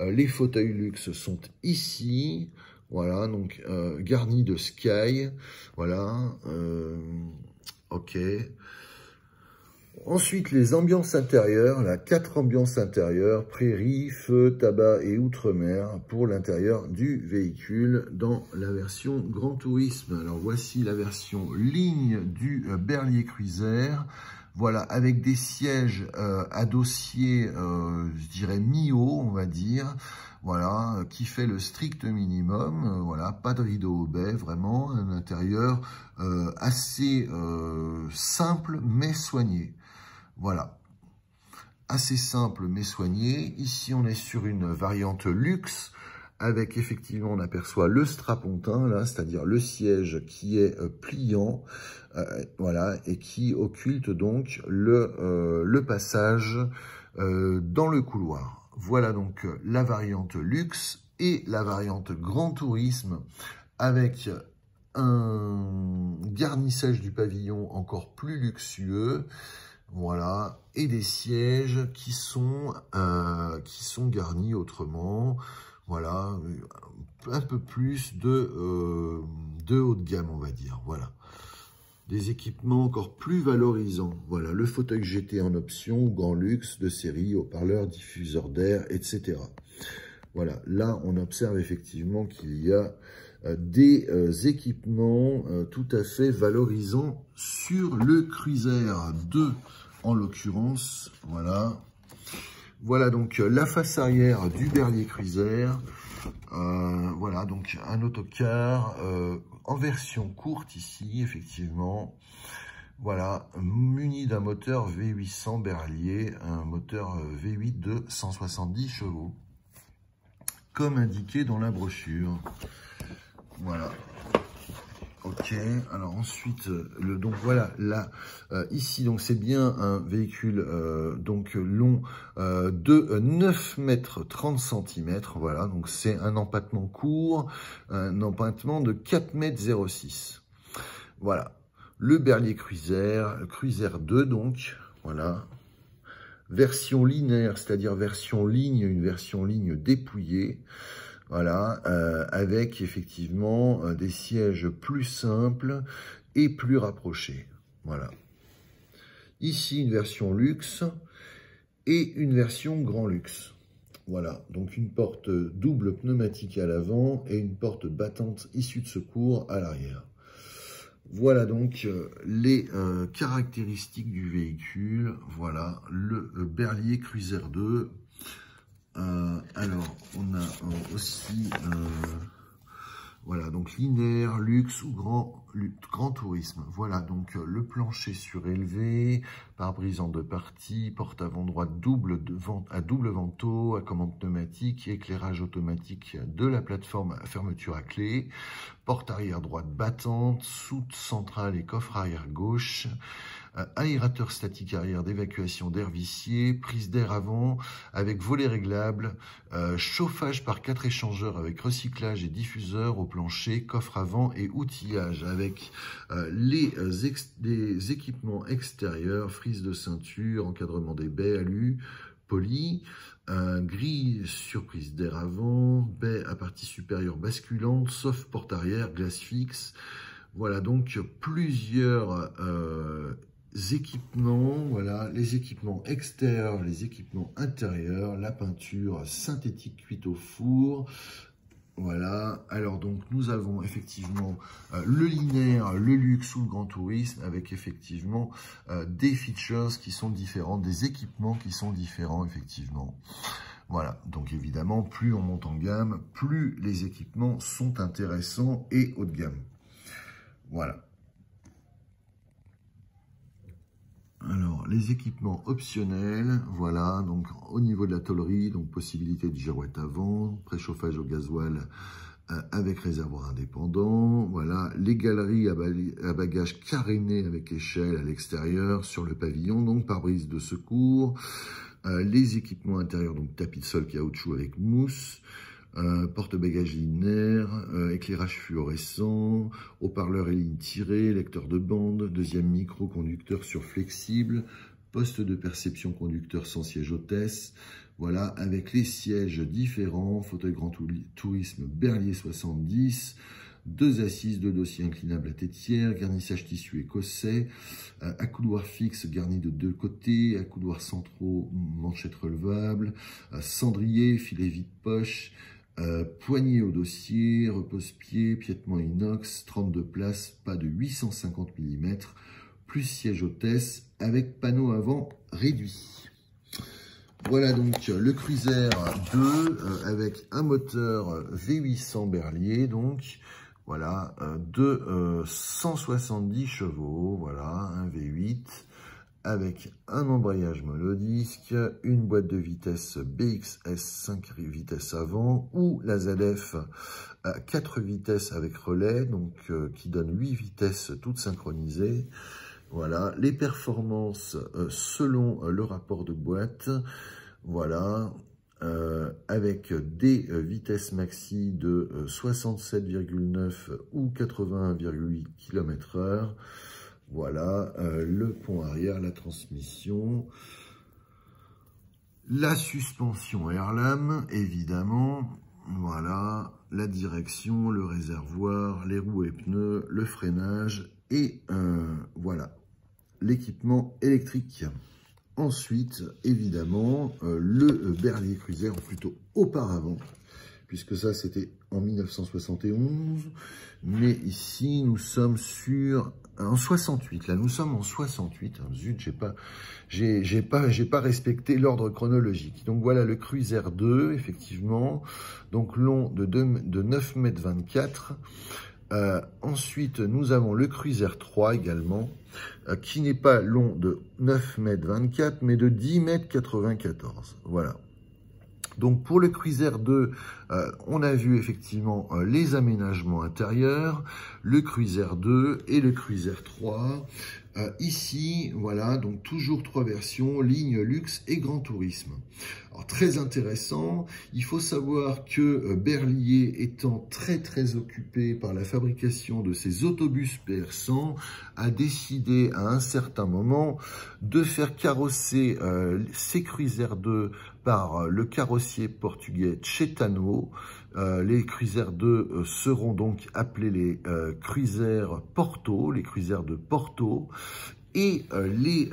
Les fauteuils luxe sont ici, voilà, donc, garnis de Sky, voilà, ok. Ensuite, les ambiances intérieures, là, 4 ambiances intérieures, prairie, feu, tabac et outre-mer pour l'intérieur du véhicule dans la version Grand Tourisme. Alors, voici la version ligne du Berlier Cruiser. Voilà, avec des sièges à dossier, je dirais mi-haut, on va dire. Voilà, qui fait le strict minimum. Voilà, pas de rideau au baie, vraiment. Un intérieur assez simple mais soigné. Voilà, assez simple mais soigné. Ici, on est sur une variante luxe avec effectivement, on aperçoit le strapontin, là, c'est-à-dire le siège qui est pliant, voilà, et qui occulte donc le passage dans le couloir. Voilà donc la variante luxe et la variante grand tourisme avec un garnissage du pavillon encore plus luxueux, voilà, et des sièges qui sont garnis autrement, voilà, un peu plus de haut de gamme, on va dire, voilà. Des équipements encore plus valorisants, voilà, le fauteuil GT en option, grand luxe de série, haut-parleurs, diffuseur d'air, etc. Voilà, là, on observe effectivement qu'il y a des équipements tout à fait valorisants sur le Cruiser 2, en l'occurrence. Voilà. Voilà donc la face arrière du Berlier Cruiser. Voilà, donc un autocar en version courte ici, effectivement. Voilà, muni d'un moteur V800 Berlier, un moteur V8 de 170 chevaux. Comme indiqué dans la brochure. Voilà. Ok. Alors ensuite, donc voilà, là, ici, donc c'est bien un véhicule donc long de 9 mètres 30 cm. Voilà. Donc c'est un empattement court, un empattement de 4 mètres 06. Voilà. Le Berlier Cruiser, le Cruiser 2 donc. Voilà. Version linéaire, c'est-à-dire version ligne, une version ligne dépouillée, voilà, avec effectivement des sièges plus simples et plus rapprochés, voilà. Ici, une version luxe et une version grand luxe, voilà. Donc une porte double pneumatique à l'avant et une porte battante issue de secours à l'arrière. Voilà donc les caractéristiques du véhicule. Voilà, le Berlier Cruiser 2. Alors, on a aussi, voilà, donc linéaire, luxe ou grand tourisme. Voilà, donc le plancher surélevé, pare-brise en deux parties, porte avant droite à double vantaux, à commande pneumatique, éclairage automatique de la plateforme à fermeture à clé, porte arrière droite battante, soute centrale et coffre arrière gauche, aérateur statique arrière d'évacuation d'air vicié, prise d'air avant avec volet réglable, chauffage par 4 échangeurs avec recyclage et diffuseur au plancher, coffre avant et outillage avec les équipements extérieurs, frise de ceinture, encadrement des baies alu, poli, grille surprise d'air avant, baie à partie supérieure basculante, sauf porte arrière, glace fixe. Voilà donc plusieurs équipements, voilà, les équipements extérieurs, les équipements intérieurs, la peinture synthétique cuite au four. Voilà, alors donc nous avons effectivement le linéaire, le luxe ou le grand tourisme avec effectivement des features qui sont différents, des équipements qui sont différents effectivement. Voilà, donc évidemment, plus on monte en gamme, plus les équipements sont intéressants et haut de gamme. Voilà. Alors, les équipements optionnels, voilà, donc au niveau de la tôlerie, donc possibilité de girouette avant, préchauffage au gasoil avec réservoir indépendant, voilà, les galeries à bagages carénés avec échelle à l'extérieur, sur le pavillon, donc pare-brise de secours, les équipements intérieurs, donc tapis de sol caoutchouc avec mousse, porte-bagages linéaire, éclairage fluorescent, haut-parleur et ligne tirée, lecteur de bande, deuxième micro, conducteur sur flexible, poste de perception conducteur sans siège hôtesse, voilà, avec les sièges différents, fauteuil grand tourisme Berlier 70, 2 assises, 2 dossiers inclinables à tétière, garnissage tissu écossais, accoudoir fixe garni de 2 côtés, accoudoirs centraux, manchette relevable, cendrier, filet vide-poche, poignée au dossier, repose-pied, piétement inox, 32 places, pas de 850 mm, plus siège hôtesse avec panneau avant réduit. Voilà donc le Cruiser 2 avec un moteur V800 Berlier, donc voilà, de 170 chevaux, voilà, un V8 avec un embrayage monodisque, une boîte de vitesse BXS 5 vitesses avant ou la ZF 4 vitesses avec relais, donc qui donne 8 vitesses toutes synchronisées. Voilà, les performances selon le rapport de boîte, voilà, avec des vitesses maxi de 67,9 ou 81,8 km/h. Voilà, le pont arrière, la transmission, la suspension air-lame, évidemment, voilà, la direction, le réservoir, les roues et pneus, le freinage et voilà, l'équipement électrique. Ensuite, évidemment, le Berlier Cruiser, ou plutôt auparavant, puisque ça c'était en 1971, mais ici nous sommes en 68, là nous sommes en 68, zut, j'ai pas respecté l'ordre chronologique. Donc voilà le Cruiser 2, effectivement, donc long de 9,24 m. Ensuite, nous avons le Cruiser 3 également, qui n'est pas long de 9,24 m, mais de 10,94 m. Voilà. Donc pour le Cruiser 2, on a vu effectivement les aménagements intérieurs, le Cruiser 2 et le Cruiser 3. Ici, voilà, donc toujours 3 versions, ligne luxe et grand tourisme. Alors très intéressant, il faut savoir que Berlier étant très occupé par la fabrication de ses autobus PR100, a décidé à un certain moment de faire carrosser ses Cruiser 2 par le carrossier portugais Chetano. Les Cruiser 2 seront donc appelés les Cruiser Porto, les Cruiser de Porto, et les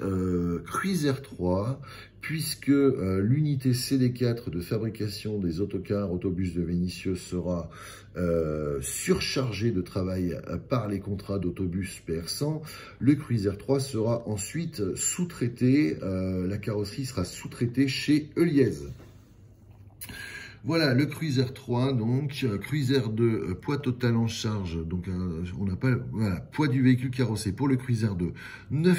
Cruiser 3, puisque l'unité CD4 de fabrication des autocars, autobus de Vénissieux sera surchargée de travail par les contrats d'autobus PR100, le Cruiser 3 sera ensuite sous-traité, la carrosserie sera sous-traitée chez Heuliez. Voilà, le Cruiser 3, donc, Cruiser 2, poids total en charge, donc on n'a pas, voilà, poids du véhicule carrossé pour le Cruiser 2,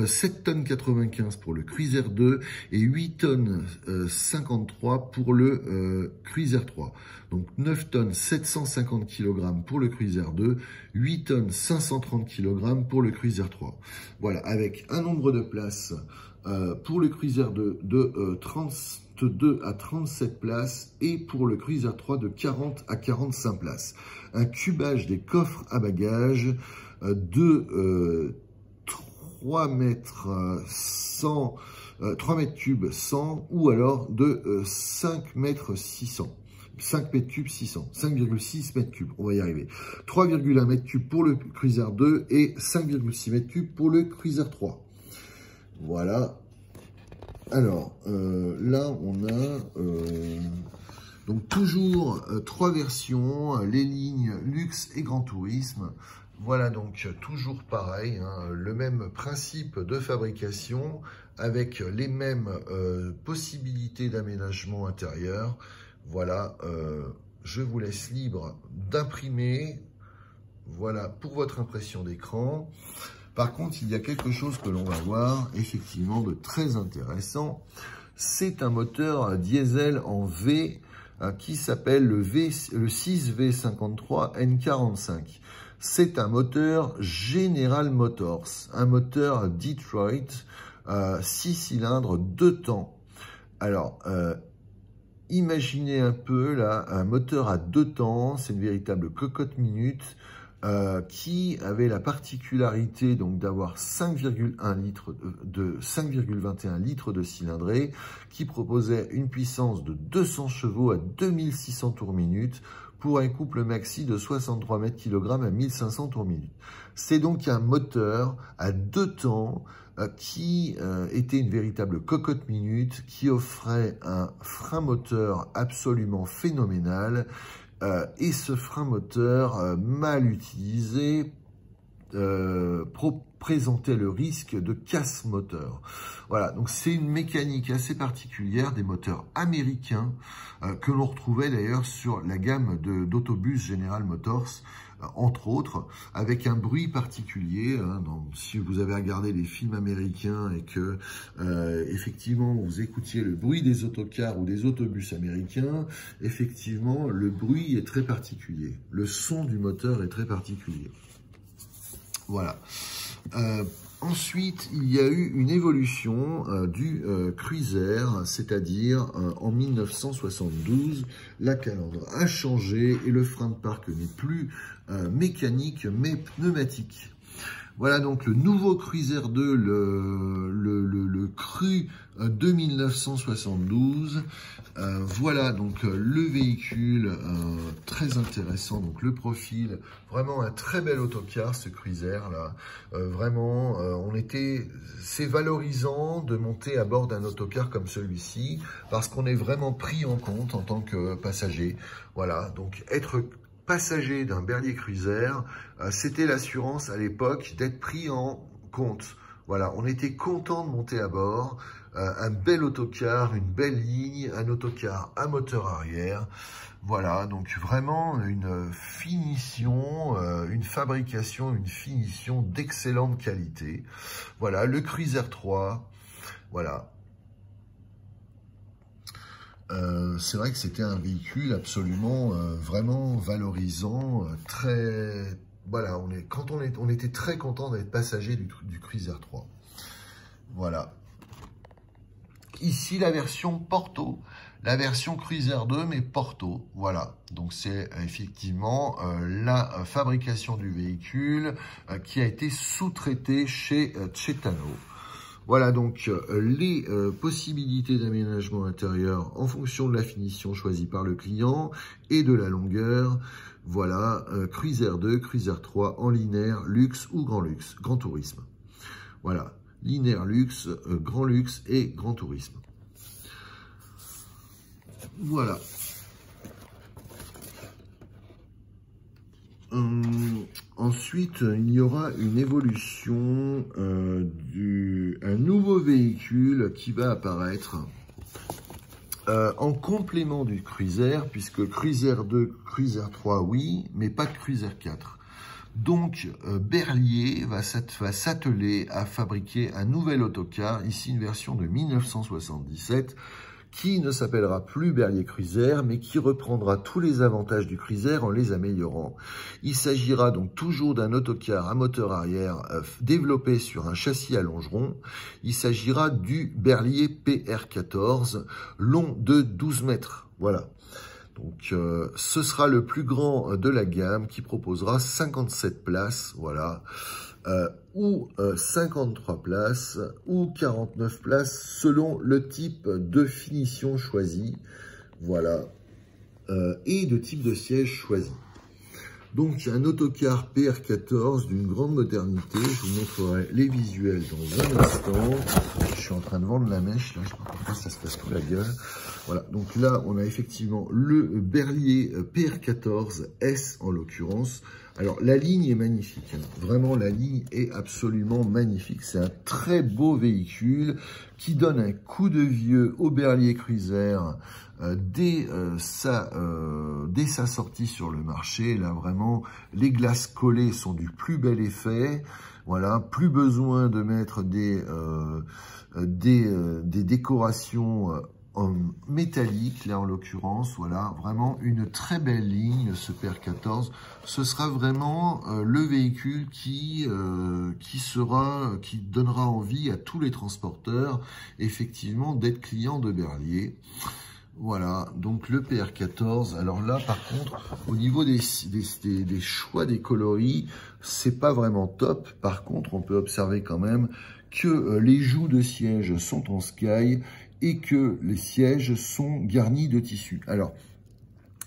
7 tonnes 95 pour le Cruiser 2 et 8 tonnes 53 pour le Cruiser 3. Donc 9 tonnes 750 kg pour le Cruiser 2, 8 tonnes 530 kg pour le Cruiser 3. Voilà, avec un nombre de places pour le Cruiser 2 de 32 à 37 places et pour le Cruiser 3 de 40 à 45 places. Un cubage des coffres à bagages de 3 mètres 3 mètres cubes 100 ou alors de 5 mètres 600. 5 mètres cubes 600, 5,6 mètres cubes, on va y arriver. 3,1 mètres cubes pour le Cruiser 2 et 5,6 mètres cubes pour le Cruiser 3. Voilà. Alors, là, on a donc toujours 3 versions, les lignes luxe et grand tourisme. Voilà donc toujours pareil, hein, le même principe de fabrication avec les mêmes possibilités d'aménagement intérieur. Voilà, je vous laisse libre d'imprimer. Voilà pour votre impression d'écran. Par contre, il y a quelque chose que l'on va voir, effectivement, de très intéressant. C'est un moteur diesel en V qui s'appelle le 6V53N45. C'est un moteur General Motors, un moteur Detroit, 6 cylindres, 2 temps. Alors, imaginez un peu, là, un moteur à 2 temps, c'est une véritable cocotte minute, qui avait la particularité donc d'avoir 5,21 litres de cylindrée, qui proposait une puissance de 200 chevaux à 2600 tours minute pour un couple maxi de 63 mètres/kg à 1500 tours minute. C'est donc un moteur à 2 temps qui était une véritable cocotte minute, qui offrait un frein moteur absolument phénoménal. Et ce frein moteur mal utilisé présentait le risque de casse moteur. Voilà, donc c'est une mécanique assez particulière des moteurs américains que l'on retrouvait d'ailleurs sur la gamme d'autobus General Motors, entre autres, avec un bruit particulier. Hein, si vous avez regardé les films américains et que effectivement vous écoutiez le bruit des autocars ou des autobus américains, effectivement le bruit est très particulier. Le son du moteur est très particulier. Voilà. Ensuite, il y a eu une évolution du cruiser, c'est-à-dire en 1972, la calandre a changé et le frein de parc n'est plus mécanique mais pneumatique. Voilà donc le nouveau Cruiser 2, le Cru de 1972. Voilà donc le véhicule très intéressant, donc le profil, vraiment un très bel autocar ce Cruiser là. Vraiment, c'est valorisant de monter à bord d'un autocar comme celui-ci parce qu'on est vraiment pris en compte en tant que passager. Voilà, donc être passager d'un Berlier Cruiser, c'était l'assurance à l'époque d'être pris en compte. Voilà, on était content de monter à bord, un bel autocar, une belle ligne, un autocar à moteur arrière. Voilà, donc vraiment une finition, une fabrication, une finition d'excellente qualité. Voilà, le Cruiser 3, voilà. C'est vrai que c'était un véhicule absolument vraiment valorisant, voilà, on était très content d'être passager du Cruiser 3. Voilà. Ici la version Porto, la version Cruiser 2 mais Porto, voilà. Donc c'est effectivement la fabrication du véhicule qui a été sous-traitée chez Cetano. Voilà donc les possibilités d'aménagement intérieur en fonction de la finition choisie par le client et de la longueur. Voilà, Cruiser 2, Cruiser 3 en linéaire, luxe ou grand tourisme. Voilà, linéaire luxe, grand luxe et grand tourisme. Voilà. Ensuite, il y aura une évolution un nouveau véhicule qui va apparaître en complément du Cruiser, puisque Cruiser 2, Cruiser 3, oui, mais pas de Cruiser 4. Donc, Berlier va s'atteler à fabriquer un nouvel autocar, ici une version de 1977, qui ne s'appellera plus Berlier Cruiser, mais qui reprendra tous les avantages du Cruiser en les améliorant. Il s'agira donc toujours d'un autocar à moteur arrière développé sur un châssis à longeron. Il s'agira du Berlier PR14, long de 12 mètres. Voilà. Donc, ce sera le plus grand de la gamme qui proposera 57 places, voilà, ou 53 places, ou 49 places selon le type de finition choisi, voilà, et de type de siège choisi. Donc, un autocar PR14 d'une grande modernité. Je vous montrerai les visuels dans un instant. Je suis en train de vendre la mèche, là, je sais pas pourquoi ça se passe tout la gueule. Voilà, donc là, on a effectivement le Berlier PR14 S en l'occurrence. Alors, la ligne est magnifique, hein. Vraiment, la ligne est absolument magnifique. C'est un très beau véhicule qui donne un coup de vieux au Berlier Cruiser dès sa sortie sur le marché. Là, vraiment, les glaces collées sont du plus bel effet. Voilà, plus besoin de mettre des décorations en métallique, là en l'occurrence, voilà, vraiment une très belle ligne, ce PR14. Ce sera vraiment le véhicule qui donnera envie à tous les transporteurs, effectivement, d'être clients de Berlier. Voilà, donc le PR14. Alors là, par contre, au niveau des choix des coloris, c'est pas vraiment top. Par contre, on peut observer quand même que les joues de siège sont en sky et que les sièges sont garnis de tissu. Alors,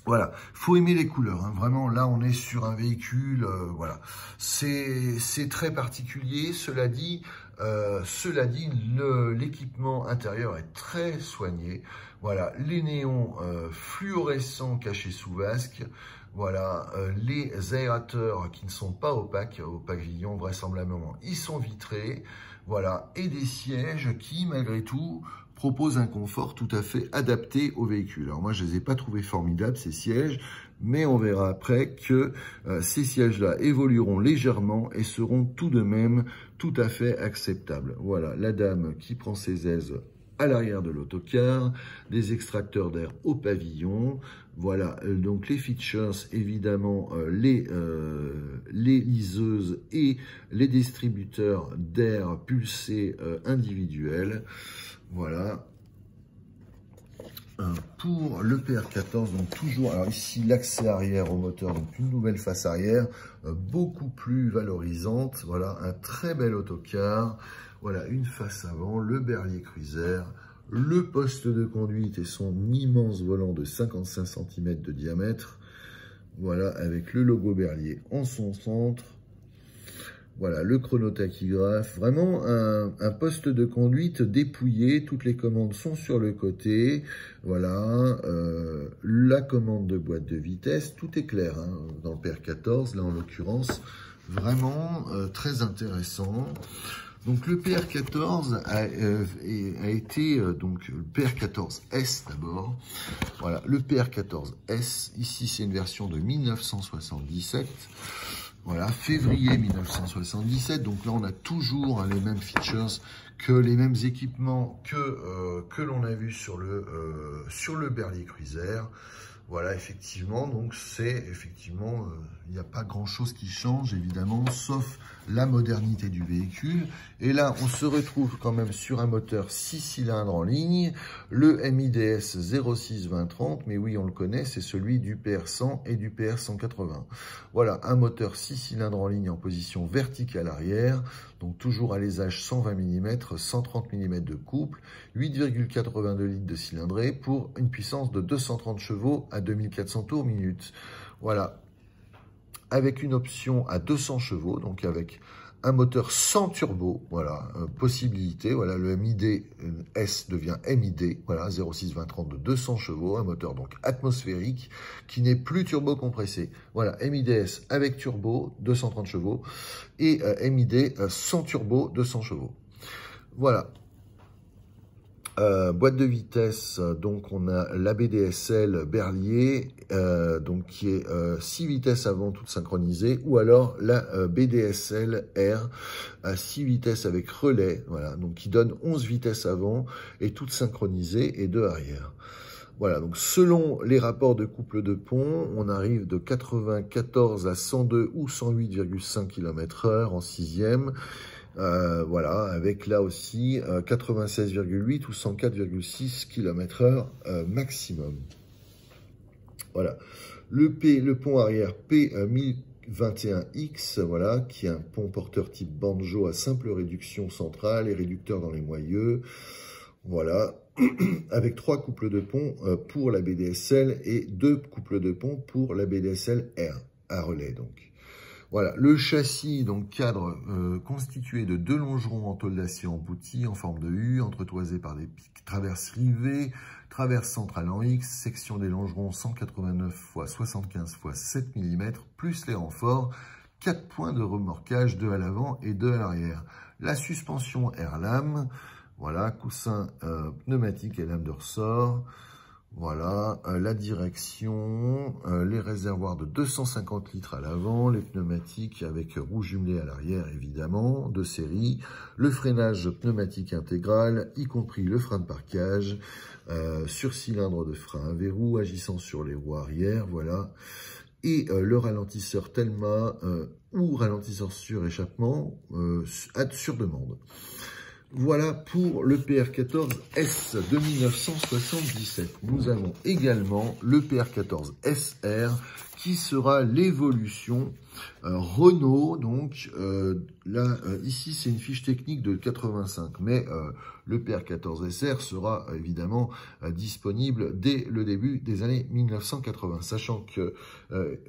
voilà, faut aimer les couleurs, hein. Vraiment, là, on est sur un véhicule, voilà. C'est très particulier, cela dit, l'équipement intérieur est très soigné. Voilà, les néons fluorescents cachés sous vasque. Voilà, les aérateurs qui ne sont pas opaques au pavillon, vraisemblablement, ils sont vitrés. Voilà, et des sièges qui, malgré tout, proposent un confort tout à fait adapté au véhicule. Alors moi, je les ai pas trouvés formidables, ces sièges, mais on verra après que ces sièges-là évolueront légèrement et seront tout de même tout à fait acceptables. Voilà, la dame qui prend ses aises à l'arrière de l'autocar, des extracteurs d'air au pavillon. Voilà, donc les features, évidemment, les les liseuses et les distributeurs d'air pulsé individuels. Voilà. Pour le PR14, donc toujours, alors ici l'accès arrière au moteur, donc une nouvelle face arrière, beaucoup plus valorisante, voilà, un très bel autocar, voilà, une face avant, le Berlier Cruiser, le poste de conduite et son immense volant de 55 cm de diamètre, voilà, avec le logo Berlier en son centre. Voilà, le chronotachygraphe, vraiment un poste de conduite dépouillé, toutes les commandes sont sur le côté, voilà, la commande de boîte de vitesse, tout est clair hein, dans le PR14, là en l'occurrence, vraiment très intéressant. Donc le PR14 a été, donc le PR14S d'abord, voilà, le PR14S, ici c'est une version de 1977, voilà, février 1977, donc là on a toujours les mêmes features, que les mêmes équipements que l'on a vu sur le Berlier Cruiser. Voilà, effectivement, donc c'est effectivement, il n'y a pas grand chose qui change évidemment, sauf la modernité du véhicule. Et là, on se retrouve quand même sur un moteur 6 cylindres en ligne, le MIDS 062030, mais oui, on le connaît, c'est celui du PR100 et du PR180. Voilà, un moteur 6 cylindres en ligne en position verticale arrière, donc toujours alésage 120 mm, 130 mm de couple, 8,82 litres de cylindrée pour une puissance de 230 chevaux à 2400 tours minute. Voilà, avec une option à 200 chevaux, donc avec un moteur sans turbo, voilà, possibilité, voilà, le MID S devient MID, voilà, 062030 de 200 chevaux, un moteur donc atmosphérique qui n'est plus turbo compressé. Voilà, MID S avec turbo, 230 chevaux, et MID sans turbo, 200 chevaux. Voilà. Boîte de vitesse, donc on a la BDSL Berlier, donc qui est 6 vitesses avant toutes synchronisées, ou alors la BDSL R à 6 vitesses avec relais, voilà, donc qui donne 11 vitesses avant et toutes synchronisées et 2 arrière. Voilà, donc selon les rapports de couple de pont, on arrive de 94 à 102 ou 108,5 km/h en sixième. Voilà, avec là aussi 96,8 ou 104,6 km/h maximum. Voilà, le pont arrière P1021X, voilà, qui est un pont porteur type banjo à simple réduction centrale et réducteur dans les moyeux. Voilà, avec 3 couples de pont pour la BDSL et 2 couples de pont pour la BDSL R à relais donc. Voilà, le châssis, donc cadre constitué de 2 longerons en tôle d'acier emboutis en forme de U, entretoisés par des pics, traverses rivées, traverse centrale en X, section des longerons 189 x 75 x 7 mm, plus les renforts, 4 points de remorquage, 2 à l'avant et 2 à l'arrière. La suspension air-lame, voilà, coussin pneumatique et lame de ressort. Voilà, la direction, les réservoirs de 250 litres à l'avant, les pneumatiques avec roues jumelées à l'arrière évidemment, de série, le freinage pneumatique intégral, y compris le frein de parquage, sur cylindre de frein à verrou agissant sur les roues arrière, voilà, et le ralentisseur Telma ou ralentisseur sur échappement sur demande. Voilà pour le PR14S de 1977. Nous avons également le PR14SR qui sera l'évolution Renault. Donc là, ici, c'est une fiche technique de 85, mais le PR14SR sera évidemment disponible dès le début des années 1980, sachant que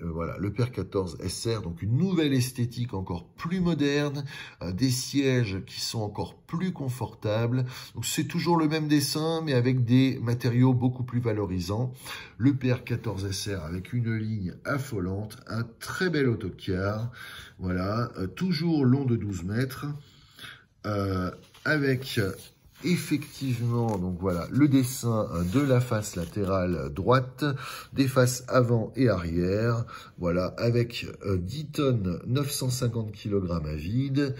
voilà, le PR14SR, donc une nouvelle esthétique encore plus moderne, des sièges qui sont encore plus confortables. Donc c'est toujours le même dessin, mais avec des matériaux beaucoup plus valorisants. Le PR14SR avec une ligne affolante, un très bel autocar, voilà, toujours long de 12 mètres, avec effectivement, donc voilà, le dessin de la face latérale droite, des faces avant et arrière, voilà, avec 10 tonnes, 950 kg à vide,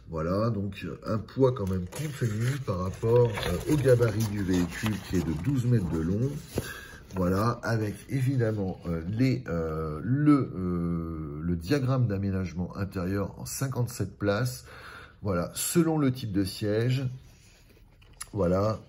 voilà, donc un poids quand même contenu par rapport au gabarit du véhicule qui est de 12 mètres de long. Voilà, avec évidemment le diagramme d'aménagement intérieur en 57 places. Voilà, selon le type de siège. Voilà,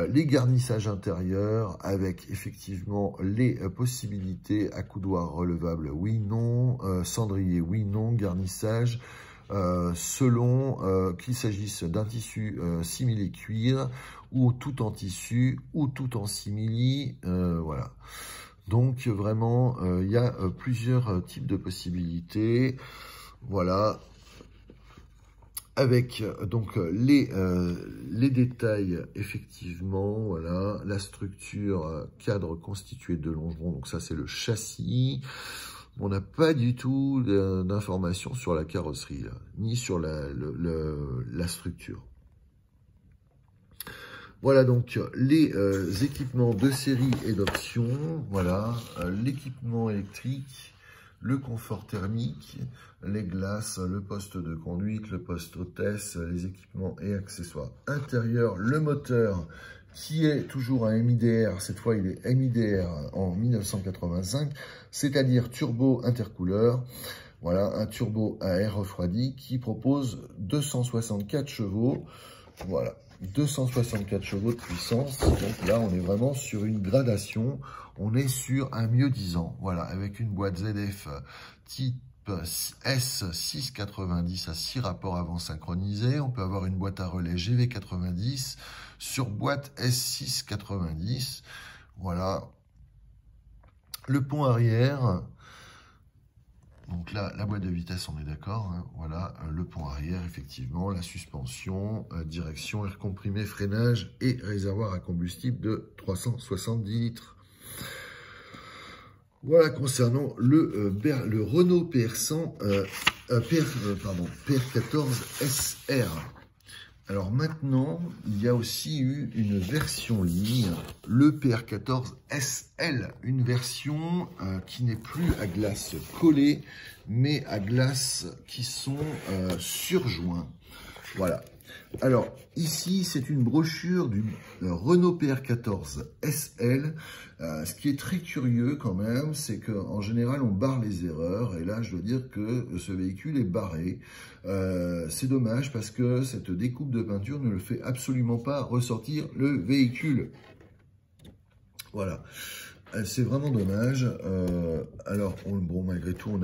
les garnissages intérieurs avec effectivement les possibilités à coudoir relevable, oui, non, cendrier, oui, non, garnissage, selon qu'il s'agisse d'un tissu simili cuir ou tout en tissu ou tout en simili, voilà. Donc vraiment, il y a plusieurs types de possibilités, voilà. Avec donc les détails, effectivement, voilà, la structure cadre constitué de longerons, donc ça c'est le châssis. On n'a pas du tout d'informations sur la carrosserie, là, ni sur la structure. Voilà donc les équipements de série et d'option, voilà, l'équipement électrique, le confort thermique, les glaces, le poste de conduite, le poste hôtesse, les équipements et accessoires intérieurs, le moteur qui est toujours un MIDR, cette fois il est MIDR en 1985, c'est-à-dire turbo intercooleur, voilà, un turbo à air refroidi qui propose 264 chevaux, voilà. 264 chevaux de puissance, donc là on est vraiment sur une gradation, on est sur un mieux disant, voilà, avec une boîte ZF type S690 à 6 rapports avant synchronisés, on peut avoir une boîte à relais GV90 sur boîte S690, voilà, le pont arrière. Donc là, la boîte de vitesse, on est d'accord, hein, voilà, le pont arrière, effectivement, la suspension, direction, air comprimé, freinage et réservoir à combustible de 370 litres. Voilà, concernant le Renault PR100, PR14 SR. Alors maintenant, il y a aussi eu une version ligne, le PR14 SL, une version qui n'est plus à glace collée, mais à glace qui sont surjoints. Voilà. Alors ici, c'est une brochure du Renault PR14 SL. Ce qui est très curieux quand même, c'est qu'en général, on barre les erreurs. Et là, je dois dire que ce véhicule est barré. C'est dommage parce que cette découpe de peinture ne le fait absolument pas ressortir le véhicule. Voilà. C'est vraiment dommage. Alors, bon, malgré tout,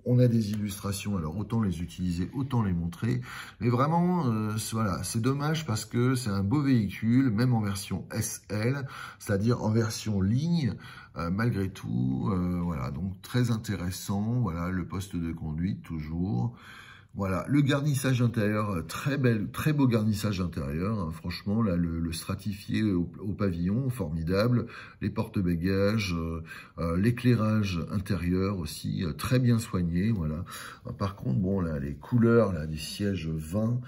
on a des illustrations, alors autant les utiliser, autant les montrer. Mais vraiment, voilà, c'est dommage parce que c'est un beau véhicule, même en version SL, c'est-à-dire en version ligne, malgré tout. Voilà, donc très intéressant. Voilà, le poste de conduite toujours. Voilà, le garnissage intérieur, très beau garnissage intérieur, hein, franchement, là, le stratifié au pavillon, formidable, les porte-bagages, l'éclairage intérieur aussi, très bien soigné, voilà. Par contre, bon, là, les couleurs, là, des sièges 20,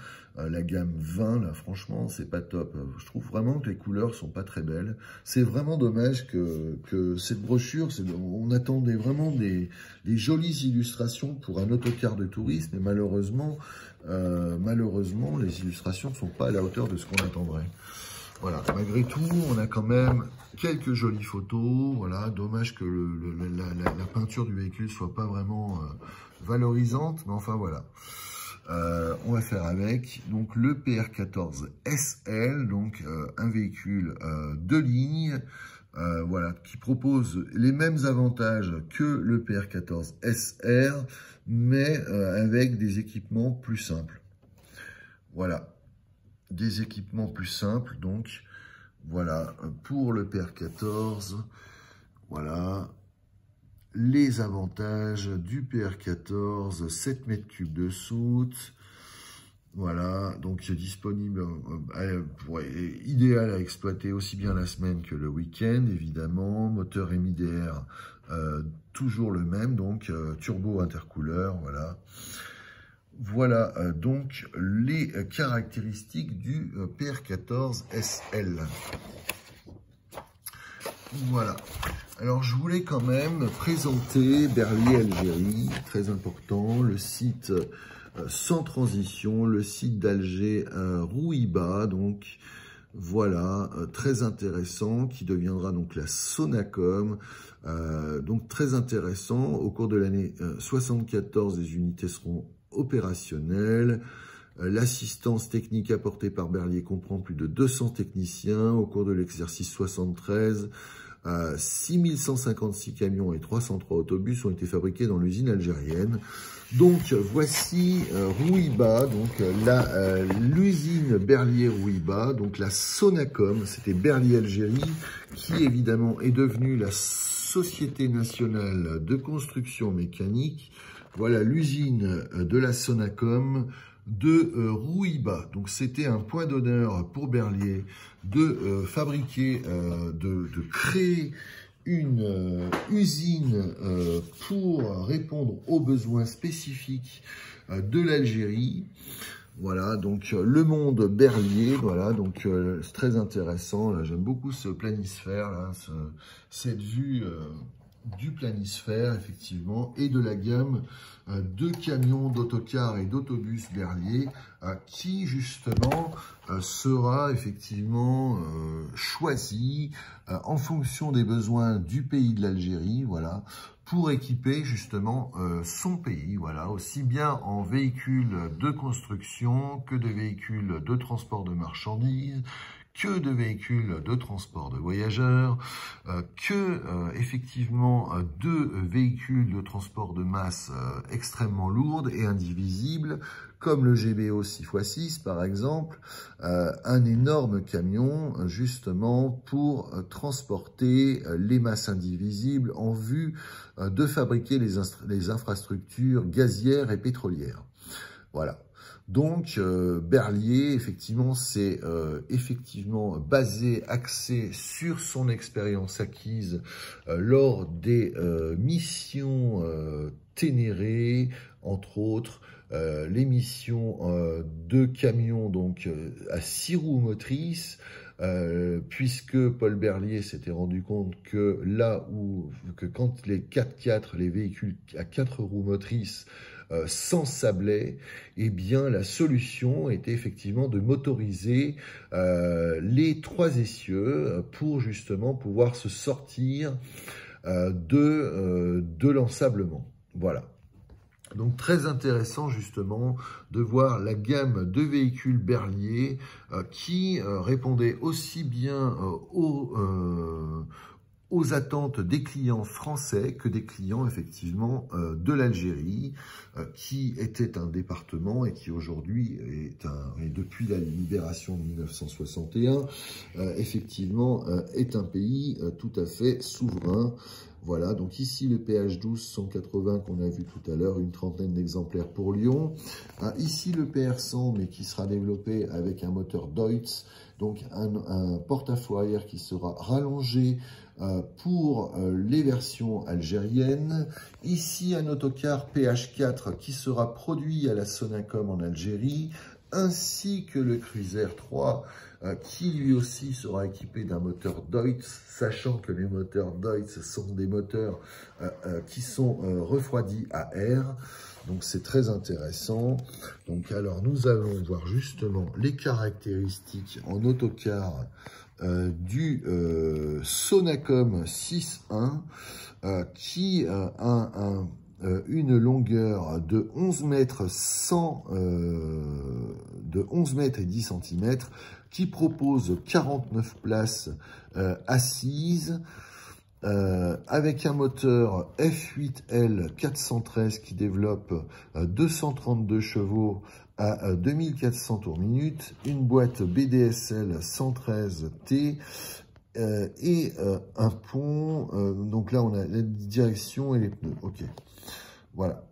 la gamme 20, là, franchement, c'est pas top. Je trouve vraiment que les couleurs sont pas très belles. C'est vraiment dommage que cette brochure, on attendait vraiment des jolies illustrations pour un autocar de tourisme, mais malheureusement, les illustrations ne sont pas à la hauteur de ce qu'on attendrait. Voilà, malgré tout, on a quand même quelques jolies photos. Voilà, dommage que la peinture du véhicule soit pas vraiment valorisante, mais enfin voilà. On va faire avec donc le PR14 SL, donc un véhicule de ligne, voilà, qui propose les mêmes avantages que le PR14 SR, mais avec des équipements plus simples. Voilà, des équipements plus simples, donc voilà, pour le PR14, voilà. Les avantages du PR14, 7 mètres cubes de soute, voilà, donc disponible, idéal à exploiter aussi bien la semaine que le week-end, évidemment, moteur MIDR, toujours le même, donc turbo intercooleur, voilà. Voilà donc les caractéristiques du PR14 SL. Voilà. Alors, je voulais quand même présenter Berliet Algérie, très important, le site sans transition, le site d'Alger Rouiba, donc Voilà, très intéressant, qui deviendra donc la Sonacom. Donc très intéressant. Au cours de l'année 74, les unités seront opérationnelles. L'assistance technique apportée par Berliet comprend plus de 200 techniciens. Au cours de l'exercice 73, 6156 camions et 303 autobus ont été fabriqués dans l'usine algérienne. Donc voici Rouiba, donc l'usine Berliet Rouiba, donc la Sonacom, c'était Berliet Algérie, qui évidemment est devenue la Société nationale de construction mécanique. Voilà l'usine de la Sonacom de Rouiba. Donc c'était un point d'honneur pour Berliet de fabriquer, de créer une usine pour répondre aux besoins spécifiques de l'Algérie. Voilà, donc le monde Berliet, voilà, donc c'est très intéressant. Là, j'aime beaucoup ce planisphère, là, cette vue du planisphère, effectivement, et de la gamme de camions, d'autocars et d'autobus Berliet, qui, justement, sera effectivement choisi en fonction des besoins du pays de l'Algérie, voilà, pour équiper justement son pays, voilà, aussi bien en véhicules de construction que de véhicules de transport de marchandises, que de véhicules de transport de voyageurs, effectivement de véhicules de transport de masse extrêmement lourdes et indivisibles, comme le GBO 6x6 par exemple, un énorme camion justement pour transporter les masses indivisibles en vue de fabriquer les infrastructures gazières et pétrolières. Voilà. Donc, Berliet, effectivement, c'est effectivement basé, axé sur son expérience acquise lors des missions Ténéré, entre autres, les missions de camions donc à 6 roues motrices, puisque Paul Berliet s'était rendu compte que quand les 4x4, les véhicules à 4 roues motrices, s'ensablaient, eh bien la solution était effectivement de motoriser les 3 essieux pour justement pouvoir se sortir de l'ensablement. Voilà. Donc très intéressant justement de voir la gamme de véhicules Berliet qui répondait aussi bien aux attentes des clients français que des clients effectivement de l'Algérie, qui était un département et qui aujourd'hui et depuis la libération de 1961, effectivement est un pays tout à fait souverain. Voilà, donc ici le PH12 180 qu'on a vu tout à l'heure, une trentaine d'exemplaires pour Lyon. Ici le PR100, mais qui sera développé avec un moteur Deutz, donc un porte-à-faux arrière qui sera rallongé pour les versions algériennes. Ici un autocar PH4 qui sera produit à la Sonacom en Algérie, ainsi que le Cruiser 3 qui lui aussi sera équipé d'un moteur Deutz, sachant que les moteurs Deutz sont des moteurs qui sont refroidis à air. Donc c'est très intéressant. Donc alors nous allons voir justement les caractéristiques en autocar du Sonacom 6.1 qui a une longueur de 11 mètres de 11 mètres et 10 cm, qui propose 49 places assises, avec un moteur F8L 413 qui développe 232 chevaux à 2400 tours minute, une boîte BDSL 113T, et un pont, donc là on a la direction et les pneus, ok, voilà,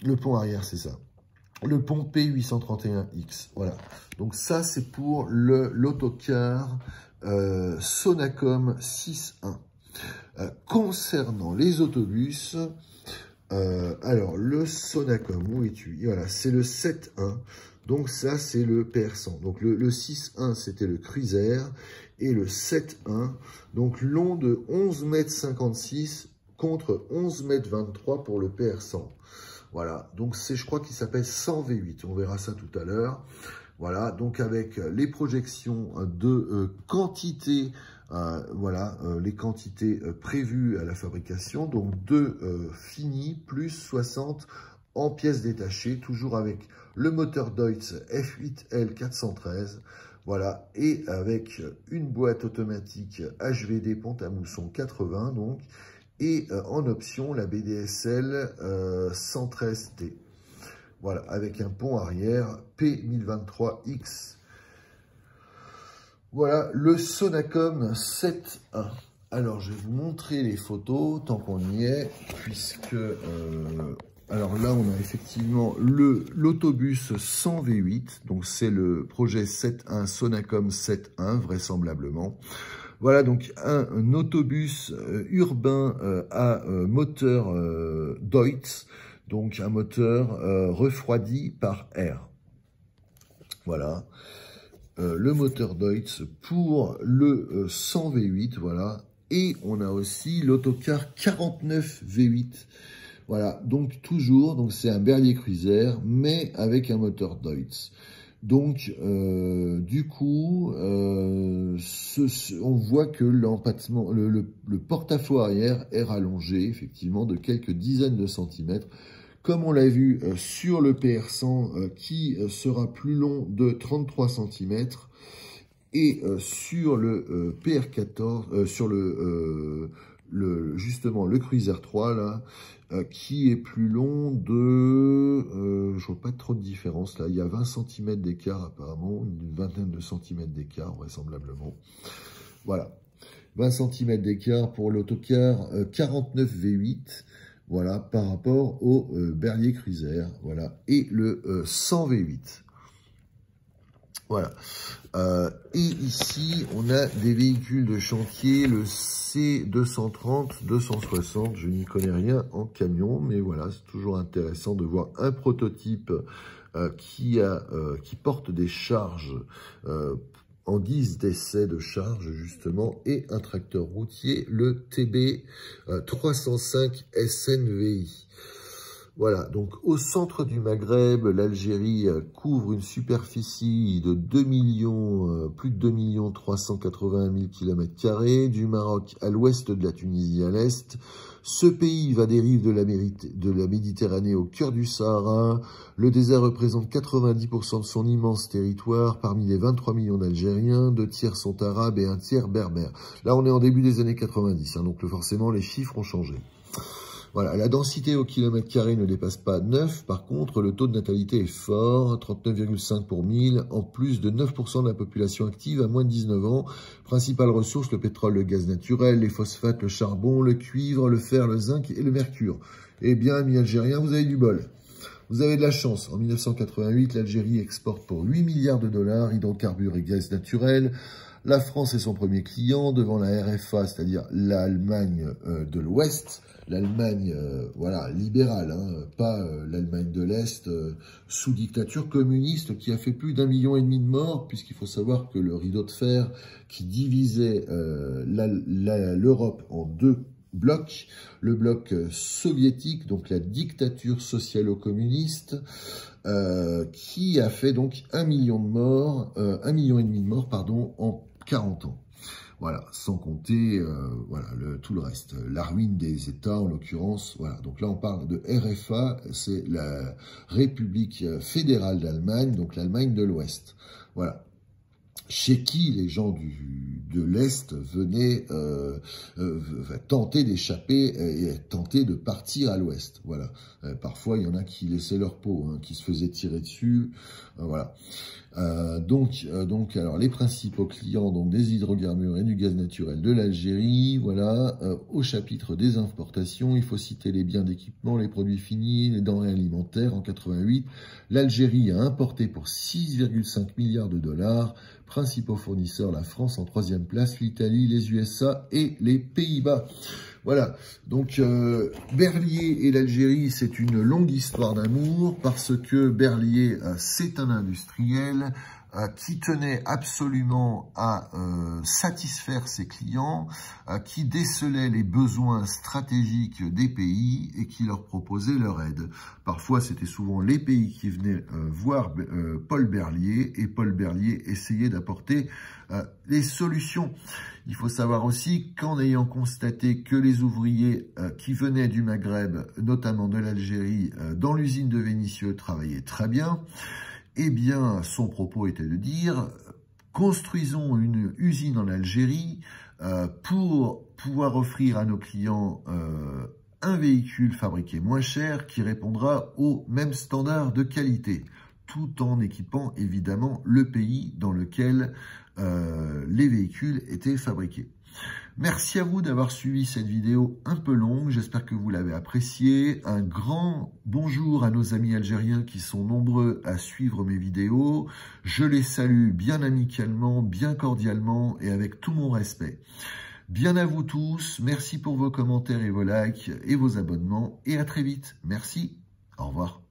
le pont arrière c'est ça, le pont P831X, voilà, donc ça c'est pour l'autocar Sonacom 6.1. Concernant les autobus, alors le Sonacom, où es-tu? Voilà, c'est le 7.1, donc ça c'est le PR100. Donc le 6.1 c'était le Cruiser, et le 7.1, donc long de 11,56 m contre 11,23 m pour le PR100. Voilà, donc c'est, je crois qu'il s'appelle 100 V8, on verra ça tout à l'heure. Voilà, donc avec les projections de quantité, voilà, les quantités prévues à la fabrication, donc 2 finis plus 60 en pièces détachées, toujours avec le moteur Deutz F8L 413, voilà, et avec une boîte automatique HVD Pont-à-Mousson 80, donc, et en option la BDSL 113T. Voilà, avec un pont arrière P1023X. Voilà, le Sonacom 7.1. Alors, je vais vous montrer les photos, tant qu'on y est, puisque... alors là, on a effectivement l'autobus 100 V8, donc c'est le projet 7.1, Sonacom 7.1, vraisemblablement. Voilà, donc un autobus urbain à moteur Deutz, donc un moteur refroidi par air. Voilà, le moteur Deutz pour le 100 V8, voilà. Et on a aussi l'autocar 49 V8. Voilà, donc toujours, donc c'est un Berlier Cruiser, mais avec un moteur Deutz. Donc, du coup, on voit que l'empattement, le porte-à-faux arrière est rallongé, effectivement, de quelques dizaines de centimètres, comme on l'a vu sur le PR100, qui sera plus long de 33 centimètres, et sur le PR14, sur justement le Cruiser 3, là, qui est plus long de... je vois pas trop de différence, là. Il y a 20 cm d'écart, apparemment, une vingtaine de centimètres d'écart, vraisemblablement. Voilà. 20 cm d'écart pour l'autocar 49 V8, voilà, par rapport au Berlier Cruiser, voilà, et le 100 V8. Voilà. Et ici, on a des véhicules de chantier, le C230, 260. Je n'y connais rien en camion, mais voilà, c'est toujours intéressant de voir un prototype qui porte des charges en guise d'essai de charge, justement, et un tracteur routier, le TB 305 SNVI. Voilà, donc au centre du Maghreb, l'Algérie couvre une superficie de plus de 2 380 000 km², du Maroc à l'ouest de la Tunisie à l'est. Ce pays va des rives de la Méditerranée au cœur du Sahara. Le désert représente 90% de son immense territoire. Parmi les 23 millions d'Algériens, 2 tiers sont arabes et 1 tiers berbères. Là, on est en début des années 90, hein, donc forcément, les chiffres ont changé. Voilà, la densité au kilomètre carré ne dépasse pas 9. Par contre, le taux de natalité est fort, 39,5 pour 1000, en plus de 9% de la population active à moins de 19 ans. Principales ressources, le pétrole, le gaz naturel, les phosphates, le charbon, le cuivre, le fer, le zinc et le mercure. Eh bien, amis algériens, vous avez du bol. Vous avez de la chance. En 1988, l'Algérie exporte pour 8 milliards de dollars hydrocarbures et gaz naturel. La France est son premier client devant la RFA, c'est-à-dire l'Allemagne de l'Ouest. L'Allemagne, voilà, libérale, hein, pas l'Allemagne de l'Est, sous dictature communiste, qui a fait plus d'1,5 million de morts, puisqu'il faut savoir que le rideau de fer qui divisait l'Europe en 2 blocs, le bloc soviétique, donc la dictature socialo-communiste, qui a fait donc 1,5 million de morts, 1,5 million de morts, pardon, en 40 ans. Voilà, sans compter voilà, tout le reste. La ruine des États, en l'occurrence. Voilà, donc là, on parle de RFA, c'est la République fédérale d'Allemagne, donc l'Allemagne de l'Ouest. Voilà. Chez qui les gens de l'Est venaient tenter d'échapper et tenter de partir à l'Ouest. Voilà. Parfois, il y en a qui laissaient leur peau, hein, qui se faisaient tirer dessus. Voilà. Donc, alors, les principaux clients donc des hydrocarbures et du gaz naturel de l'Algérie, voilà, au chapitre des importations, il faut citer les biens d'équipement, les produits finis, les denrées alimentaires. En 88, l'Algérie a importé pour 6,5 milliards de dollars, principaux fournisseurs, la France en 3e place, l'Italie, les USA et les Pays-Bas. Voilà, donc Berlier et l'Algérie, c'est une longue histoire d'amour, parce que Berlier, c'est un industriel qui tenait absolument à satisfaire ses clients, qui décelait les besoins stratégiques des pays et qui leur proposait leur aide. Parfois, c'était souvent les pays qui venaient voir Paul Berlier, et Paul Berlier essayait d'apporter les solutions. Il faut savoir aussi qu'en ayant constaté que les ouvriers qui venaient du Maghreb, notamment de l'Algérie, dans l'usine de Vénissieux, travaillaient très bien, eh bien, son propos était de dire « Construisons une usine en Algérie pour pouvoir offrir à nos clients un véhicule fabriqué moins cher qui répondra aux mêmes standards de qualité, tout en équipant évidemment le pays dans lequel les véhicules étaient fabriqués. » Merci à vous d'avoir suivi cette vidéo un peu longue, j'espère que vous l'avez appréciée. Un grand bonjour à nos amis algériens qui sont nombreux à suivre mes vidéos. Je les salue bien amicalement, bien cordialement et avec tout mon respect. Bien à vous tous, merci pour vos commentaires et vos likes et vos abonnements et à très vite. Merci, au revoir.